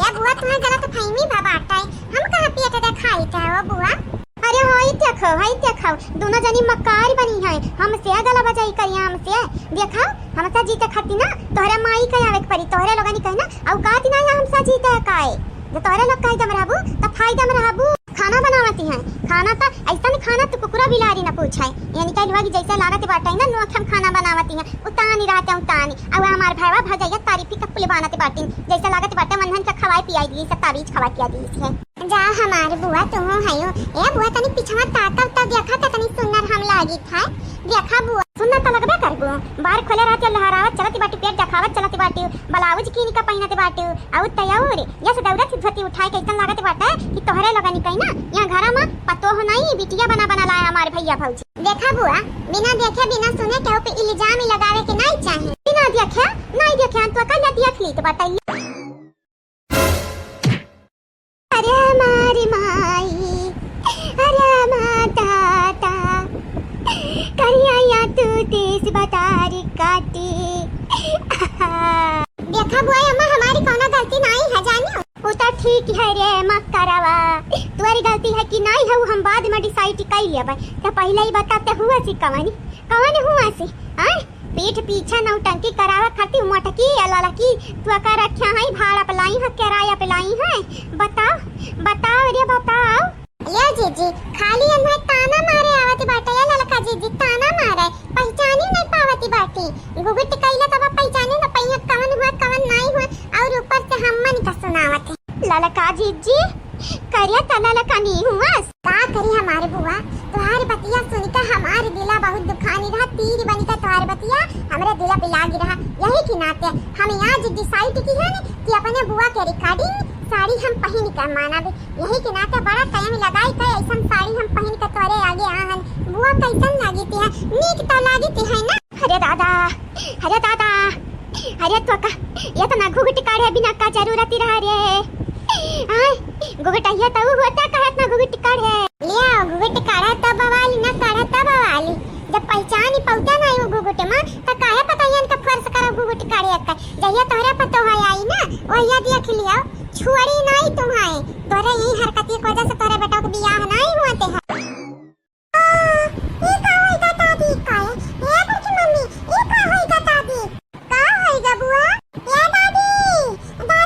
ये बुआ तुम्हें गलत फहमी बाबाटा है हम कहां पेट दिखाई था वो बुआ। अरे हाय देखो दोनों जनी मक्कार बनी है हमसे गला बजाई करिया हमसे देखा हमसे जीते खाती ना तोहरा माई का आवे परी तोहरे लोगनी कहना औकात ना हमसे जीते काए जो तोहरे लोग काहे दम रहबू त फायदा में रहबू। खाना बनावती है खाना तो ऐसा नहीं खाना तो कुकुरा बिलारी ना पूछाए यानी कह लुआ कि जैसे लागत बाटे ना नोख हम खाना बनावती है उतानी रहते उतानी अब हमार भाईवा भजैया तारीफी का पुल बनाते बाटी जैसे लागत बाटे मनहन का खवाई पियाई दी सब तारीफ खवा पिया दी है। जा हमारे बुआ तुम हयो ए बुआ तनी पिछवा ताता त देखा त तनी सुंदर हम लागी था देखा बुआ सुंदर त लगबे करबो बाहर खोले रहते लहरावत चलती बाटी पेट दिखावत चलती बाटी ब्लाउज कीनी का पहनते बाटी आउ तयार यस दौड़त धोती उठाए कैसन लागत बाटे कि तोहरे लगनी कहीं ना यहाँ घर में पतो हो नहीं बिटिया बना लाया हमारे भैया भौजी। देखा बुआ बिना देखे बिना सुने के ऊपर इल्जाम लगावे के नहीं चाहे बिना देखे नहीं देखे तो कल देख ली तो बताइए। अरे हमारी माई अरे माता करिया या तू देश बतारी काटी देखा बुआ अम्मा हमारी कौन गलती नहीं है जानियो वो तो ठीक है रे मत करावा तुम्हारी गलती है कि नहीं है वो हम बाद में डिसाइड कर लिया भाई। तो पहले ही बताते हुआ सी कवानी हुआ सी हां पीठ पीछे नौटंकी करावा खाती मोटकी ललकी तू का रखा है भाड़ा पे लाई है किराया पे लाई है बताओ बताओ रे बताओ। ये जीजी खाली हमें ताना मारे आवती बाटे ये ललका जीजी ताना मारे पहचानी नहीं पावती बाटी गुगुट कइला तब पहचाने न पहिया कवन हुआ कवन नहीं हुआ और ऊपर से हमन का सुनावत है ललका जीजी करिया तना लका नहीं हुआ का करी हमारे बुआ तुम्हारी बतिया सुनकर हमारे दिला बहुत दुखानी रहा तीर बनी का तुम्हारी बतिया हमारे दिला पे लागी रहा यही के नाते हम आज डिसाइड की है कि अपने बुआ के रिकॉर्डिंग साड़ी हम पहन कर मानब यही के नाते बड़ा टाइम लगाई के ऐसा साड़ी हम पहन कर तोरे आगे आहन बुआ कैसन लागी थी है नीक तो लागी थी है ना। अरे दादा अरे तो का ये तो ना घुघट काढ़े बिना का जरूरत रहा रे आय घुघटैया तो होता कहत ना घुघट काढ़े लिया घुघट काढ़ा तब बवाली ना काढ़ा तब बवाली जब पहचान ही पौता ना वो घुघट में तो काहे पता यन का फर्ज करा घुघट काढ़े का जहिया तोहरा पतो है आई ना ओहिया देख लिया छुड़ी नहीं तुम्हारे तोरे यही हरकत की वजह से तोरे बेटा के बियाह नहीं हुआते है। ये का होई का दादी का ये बड़की मम्मी ये का होई का दादी का होई गा बुआ ये दादी हां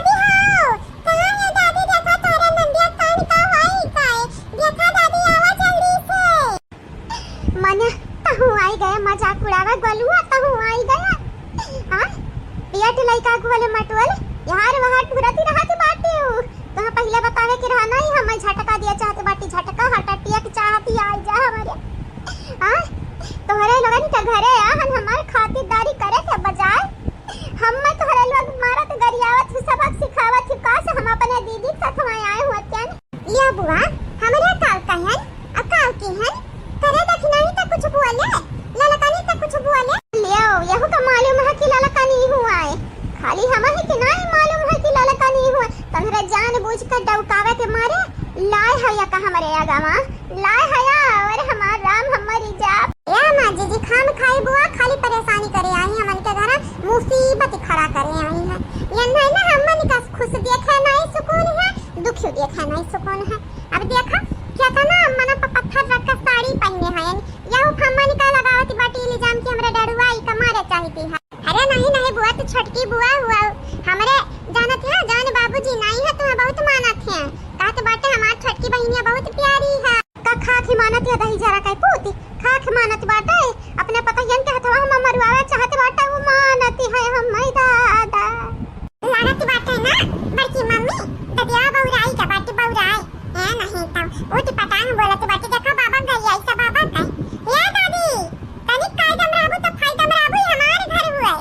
कहां है दादी देखो तोरे नंदिया कान का होई का देखो दादी आवा जल्दी से मन तहु आई गया मजाक उड़ावा गोलुआ तहु आई गया हां पेट लइका को वाले मटवल यार वहां तुरंत ही रहती बाटी हूं तो पहले बतावे कि रहा नहीं हम झटका दिया चाहते बाटी झटका हटटिया के चाहती आ जा हमारे हां तोहरे लोगन के घरे आहन हमार खातिरदारी करे के बजाय हम तोहरे लोग मारत गरियावत सबक सिखावत का से हम अपने दीदी के साथ वहां आए होते हैं लिया बुआ हमरे काल कहन अकाल की है करे दखनाई त कुछ बोले ललकानी त कुछ बोले लियो यहु का मालूम है कि ललकानी हुआ है खाली हम ही के नहीं मालूम है कि ललका नहीं हुआ तंगरे जानबूझ कर डौकावे के मारे लाए है या का हमारे आगामा लाए है और हमार राम हमारी जाप या मां जी खाम खाई बुआ खाली परेशानी करे आई हमन के घर मुसीबत खड़ा करे आई है ये नहीं ना हमन का खुश देखे नहीं सुकून है दुख देखे नहीं सुकून है। अब देखा क्या था ना मना पत्थर रख कर साड़ी पहने है या हमन का लगावती बाटी इल्जाम की हमरा डरुआई का मारे चाहती है। अरे नहीं बुआ तो छटकी बुआ हुआ हमरे जानत है जान बाबूजी नहीं है तुम्हें बहुत मानत है कहते बाटे हमार छटकी बहनिया बहुत प्यारी है का खाक मानत है दही जरा काय पूती खाक मानत बाटे अपने पता यन के हथवा हम मरवावे चाहते बाटे वो मानती है हम मैं दादा लागत बाटे ना बड़की मम्मी ददिया बौराई का बाटे बौराई है नहीं तब ओटी पटांग बोलत बाटे देखा बाबा गई ऐसा बाबा गई या दादी तनिक कायदम राबू तो फायदम राबू हमारे घर हुआ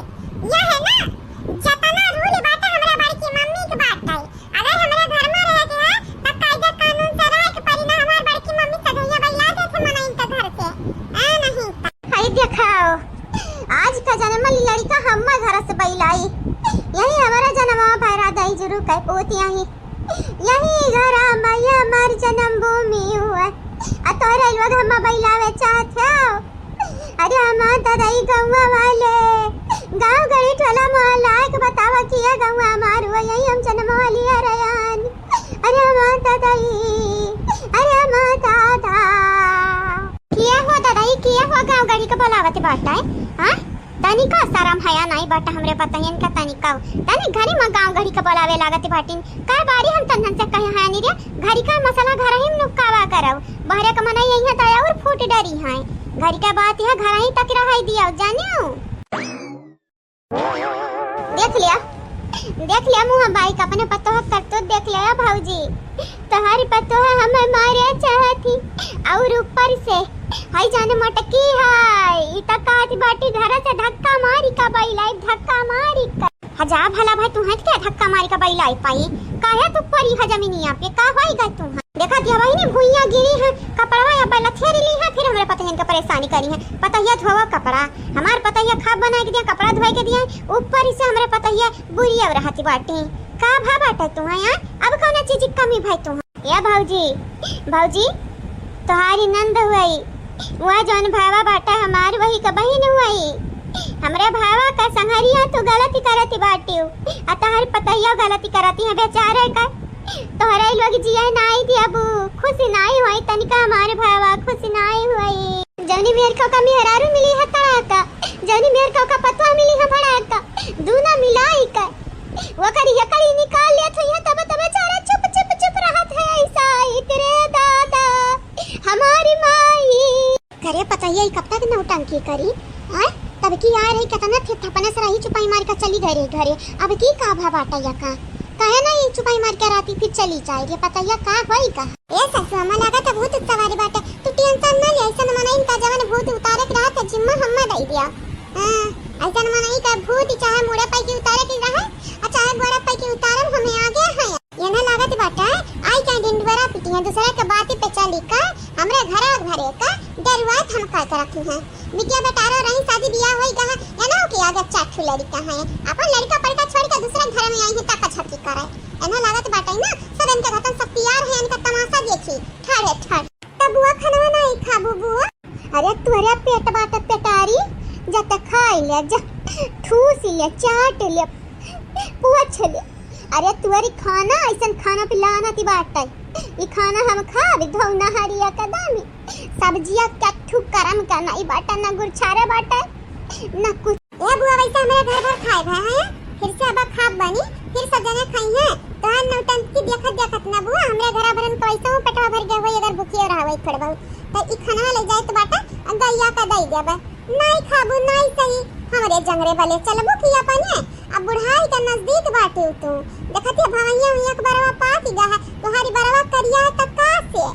यह है ना जतना रूल बाटे हमरा बड़की मम्मी के बात है अगर हमरा घर में रह के है त कायदा कानून से रह के परिना हमार बड़की मम्मी सगैया बैला दे थे मना इनका घर से आ नहीं हाय देखाओ आज का जन्म लड़का हम्मा घर से बैलाई यही हमारा जन्म भैरा दई जरूर कह पोती यही घर मैया मर जन्म भूमि हुआ आ तोरे लोग हम बैलावे चाहते हो। अरे हमार दादाई गौवा वाले गांव गड़ी टोला मोहल्ला के बतावा किया गांव हमार हुआ यही हम जन्म वाली रयान अरे हमार दादाई अरे हमार दादा किया हो दादाई किया हो गांव गड़ी के बुलावत बाटा है हां तनिका शरम हया नहीं बाटा हमरे पता है इनका तनिका तनी घरी में गांव गड़ी के बुलावे लागत बाटिन का बारी हम तन्हन से कहे हां नी रे घरी का मसाला घर ही नुकावा करव बहरे का मना यही त और फूट डरी है घर का बात है घर ही तक रह दिया जानियो देख लिया मुंह बाई का अपने पतो कर तो देख लिया भौजी तुम्हारी पतो है हमें मारे चाहती और ऊपर से हाय जाने मटकी है इता काती बाटी घर से धक्का मारी का बैलाई धक्का मारी का हजा भला भाई तू हट के धक्का मारी का बैलाई पाई काहे तू परी है जमीनिया पे का होएगा तू देखा दिया भाई ने भुइया गिरी है कपड़वा या पहला थेरी ली है फिर हमरे पता है इनका परेशानी करी है पता है धोवा कपड़ा हमार पता है खाब बना के दिया कपड़ा धोए के दिया ऊपर से हमरे पता है बुरी अब रहती बाटी का भा बाटा तू है यार अब कौन चीज की कमी भाई तू या भौजी तुम्हारी नंद हुई वह जौन भावा बाटा हमार वही का बहन हुई हमरे भावा का संगरिया तू गलती करती बाटी आ तोहर पतैया गलती करती है बेचारे का तोहरे लोग जिया नहीं थी अब खुश नहीं होई त तनिका हमारे भावा खुश नाई हुई जौनी मेर का मेहरारू मिली है तड़ाका जौनी मेर का पतवा मिली है भड़ाका दूना मिलाई का वो करी निकाल लिया था ये तब बेचारा चुप चुप चुप रहत है ऐसा इतरे दादा हमारी माई करे पता ये कब तक नौटंकी करी हां तब की यार है कितना थे थपने से रही चुपाई मार के चली घरे अब की का भा बाटा या का कहे ना ये चुपाई मार के राती फिर चली जाएगी पता या का होई का ए ससुआ मन लगा था भूत सवारी बाटे तू टेंशन ना ले ऐसा मना इनका जवान भूत उतारे के रात जिम्मा हम्मा दई दिया हां ऐसा मना ही का भूत चाहे मुड़े पे की उतारे के रहा और चाहे गोड़ा पे की उतारम हमें आगे है ये ना लागत बाटा आई का दिन द्वारा पिटिया दूसरे के बात पे चली का हमरे घरे का डरवात हम का रखी है बिटिया बेटारो रही शादी बियाह होई गहा या ना कि आगे चाठू लड़का है अपन लड़का पड़का छोड़ के दूसरे घर में आई है ताका छपकी करे एना लागत बाटाई ना सब इनके घटन सब तैयार है इनका तमाशा देखी ठाड़े ठाड़ तब बुआ खाना नहीं खाबू बुआ अरे तोरे पेट बाट पेटारी जत खाई ले जा ठूस ले चाट ले पूछ ले अरे तुअरी खाना ऐसन खाना पिलाना ती बाटाई ई खाना हम खाब धौना हरिया कदमी सब्जियां कट्ठू करम का नहीं बाटा ना गुरछारे बाटा ना कुछ ए बुआ वैसे हमारे घर खाए भाई है फिर से अब खाब बनी फिर सब जने खाई है तो नौटंकी देखत ना बुआ हमरे घर भरन पैसा पेटवा भर गए होई अगर भूखी रहवे खड़बा तो ई खाना ले जाए तो बाटा गैया का दई देबे नहीं खाबू नहीं सही हमरे जंगरे वाले चलबो किया पानी अब बुढ़ाई का नजदीक बाटे तू देखती भवैया एक बारवा पाती गा है तोहारी बारवा करिया है त का से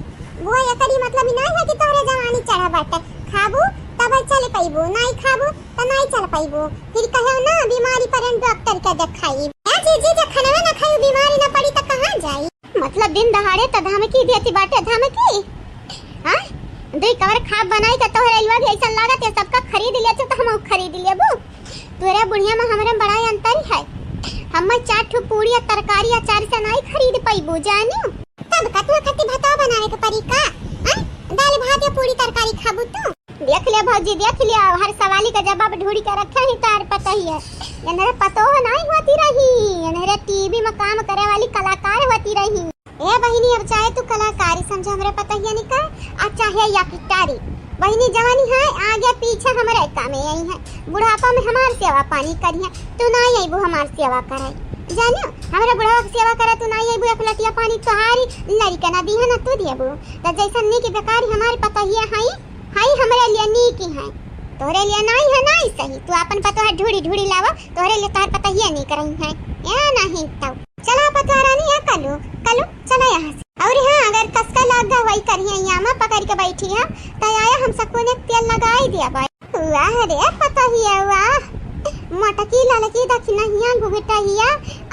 वो ये करी मतलब नहीं है कि तोरे जवानी चढ़ा बाटे खाबू तब चल पाइबो नहीं खाबू त नहीं चल पाइबो फिर कहो ना बीमारी पर डॉक्टर के दिखाई ए जी जे खाना ना खाई बीमारी ना पड़ी त कहां जाई मतलब दिन दहाड़े त धमकी देती बाटे धमकी हां दे कवर खाब बनाई के तोहरे अलवा भी ऐसा लागत है सबका खरीद लिया तो हम खरीद लेबो तोरे बुढ़िया में हमरे बड़ा अंतर है हम चाट पूरी और तरकारी अचार से नहीं खरीद पाइबो जानियो तब कतवा खट्टी भात बनावे के परी का दाल भात या पूरी तरकारी खाबू तो देख ले भौजी देख लिया हर सवाली का जवाब ढूंढ के रखा ही तार पता ही है इन्हें पतो नहीं होती रही इन्हें टीवी में काम करे वाली कलाकार होती रही ए बहिनी अब चाहे तू कलाकारी समझ हमरे पता ही नहीं का आ चाहे या पिटारी बहिनी जवानी है आगे पीछे हमारे काम में यही है बुढ़ापा में हमार सेवा पानी करिए तू नहीं आई वो हमार सेवा करे जानो हमारा बुढ़ावा की सेवा करे तू नहीं आई वो एक लटिया पानी तोहारी लड़का ना दी है ना तू दिए वो तो जैसा नी की बेकार हमारे पता ही है हाई हमारे लिए नी की है तोरे लिए नहीं है नहीं सही तू अपन पता है ढूंढी लावा तोरे लिए तोहर पता ही नहीं करई है या नहीं तो चला पता रानी या कलो चला यहाँ से और हाँ अगर कसका लग गया वही करिए यामा पकड़ के बैठी है तो आया हम सबको ने तेल लगाई दिया भाई वाह रे पता ही है वाह मोटकी ललकी दक्षिणा हिया घुघटा हिया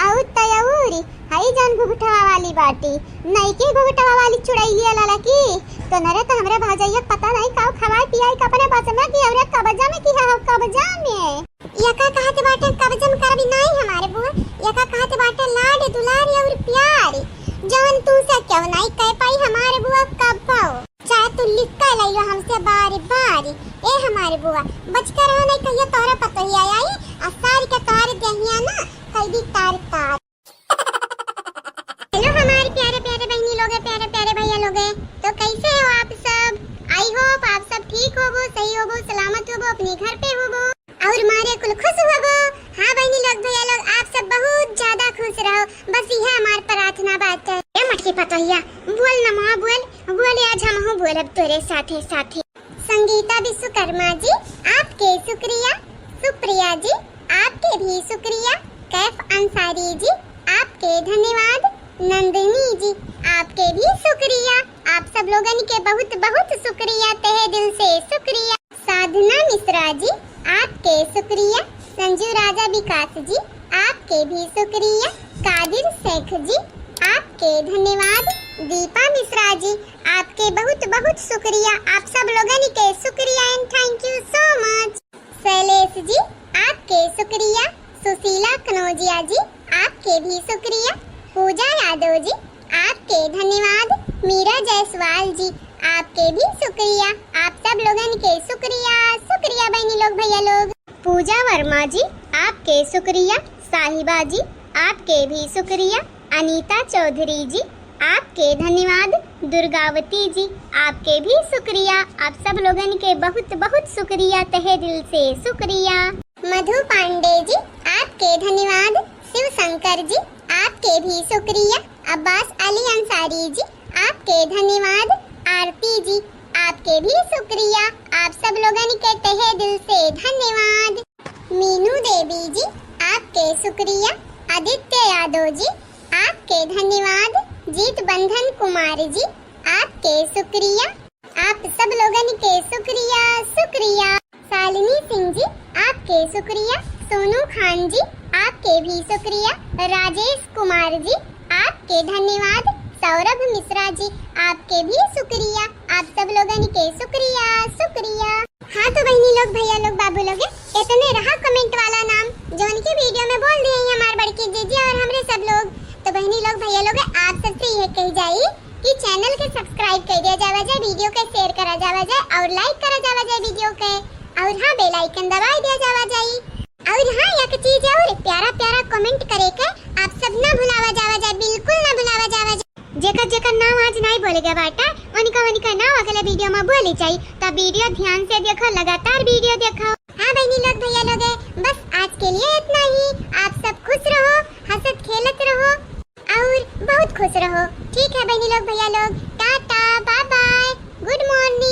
आउ तयौरी हाई जान घुघटावा वाली बाटी नहीं के घुघटावा वाली चुड़ैलिया ललकी तो नरे तो हमरे भाजैया पता नहीं काऊ खवाई पियाई कपने बस में की और कब्जा में की है कब्जा में यका कहते बाटे कब्जा में करबी नहीं हमारे बुआ यका कहते बाटे लाड दुलारी और प्यारी जवन तू से क्यों नहीं कह पाई हमारे बुआ कब पाओ चाहे तू लिख कर लाइयो हमसे बारी बारी ए हमारे बुआ बच कर रहो नहीं कहियो तोरा पता ही आई असार के तार दहिया ना कई भी तार हेलो हमारे प्यारे प्यारे बहनी लोग प्यारे प्यारे भैया लोग तो कैसे हो आप सब आई होप आप सब ठीक होबो सही होबो सलामत होबो अपने घर पे होबो और मारे कुल खुश होबो हां बहनी लोग भैया लोग आप सब बहुत ज्यादा खुश रहो बस यह हमारी प्रार्थना बात है ए मटकी पतोहिया बोल ना मां बोल आज हम हो बोलब तोरे साथे साथे संगीता विश्वकर्मा जी आपके शुक्रिया सुप्रिया जी आपके भी शुक्रिया कैफ अंसारी जी आपके धन्यवाद नंदिनी जी आपके भी शुक्रिया आप सब लोगन के बहुत बहुत शुक्रिया तहे दिल से शुक्रिया साधना मिश्रा जी आपके शुक्रिया संजू राजा विकास जी आपके भी शुक्रिया कादिर शेख जी आपके धन्यवाद दीपा मिश्रा जी आपके बहुत बहुत शुक्रिया आप सब लोगन के शुक्रिया and thank you so much Shailesh ji आपके शुक्रिया सुशीला कनौजिया जी आपके भी शुक्रिया पूजा यादव जी आपके धन्यवाद मीरा जायसवाल जी आपके भी शुक्रिया आप सब लोगन के शुक्रिया बहनी लोग भैया लोग पूजा वर्मा जी आपके शुक्रिया साहिबा जी आपके भी शुक्रिया अनीता चौधरी जी आपके धन्यवाद दुर्गावती जी आपके भी शुक्रिया, आप सब लोगन के बहुत बहुत शुक्रिया, तहे दिल से शुक्रिया। मधु पांडे जी आपके धन्यवाद। शिव शंकर जी आपके भी शुक्रिया। अब्बास अली अंसारी जी आपके धन्यवाद। आरती जी आपके भी शुक्रिया, आप सब लोगन के तहे दिल से धन्यवाद। मीनू देवी जी आपके शुक्रिया। आदित्य यादव जी आपके धन्यवाद। जीत बंधन कुमार जी आपके शुक्रिया, आप सब लोगन के शुक्रिया शुक्रिया। शालिनी सिंह जी आपके शुक्रिया। सोनू खान जी आपके भी शुक्रिया। राजेश कुमार जी आपके धन्यवाद। सौरभ मिश्रा जी आपके भी शुक्रिया, आप सब लोगन के शुक्रिया शुक्रिया। हाँ तो बहनी लोग, भैया लोग, बाबू लोग, इतने रहा कमेंट वाला नाम जो उनकी वीडियो में बोल दिए हमारे बड़की जीजी और हमरे सब लोग। तो बहनी लोग, भैया लोग, आप सबसे यह कही जाए कि चैनल के सब्सक्राइब कर दिया जावा जाए, वीडियो के शेयर करा जावा जाए और लाइक करा जावा जाए वीडियो के, और हाँ बेल आइकन दबा दिया जावा जाए। और हाँ एक चीज और, प्यारा प्यारा कमेंट करे के आप सब ना भुलावा जावा जाए, बिल्कुल ना भुलावा जावा जाए। जेकर जेकर नाम आज नहीं बोले गए बाटा, उनका नाम अगले वीडियो में बोली चाहिए। तो वीडियो ध्यान से देखो, लगातार वीडियो देखो। हाँ बहनी लोग, भैया लोग, बस आज के लिए इतना ही। आप सब खुश रहो, हंसत खेलत रहो और बहुत खुश रहो। ठीक है बहनी लोग, भैया लोग, tata, bye bye, good morning.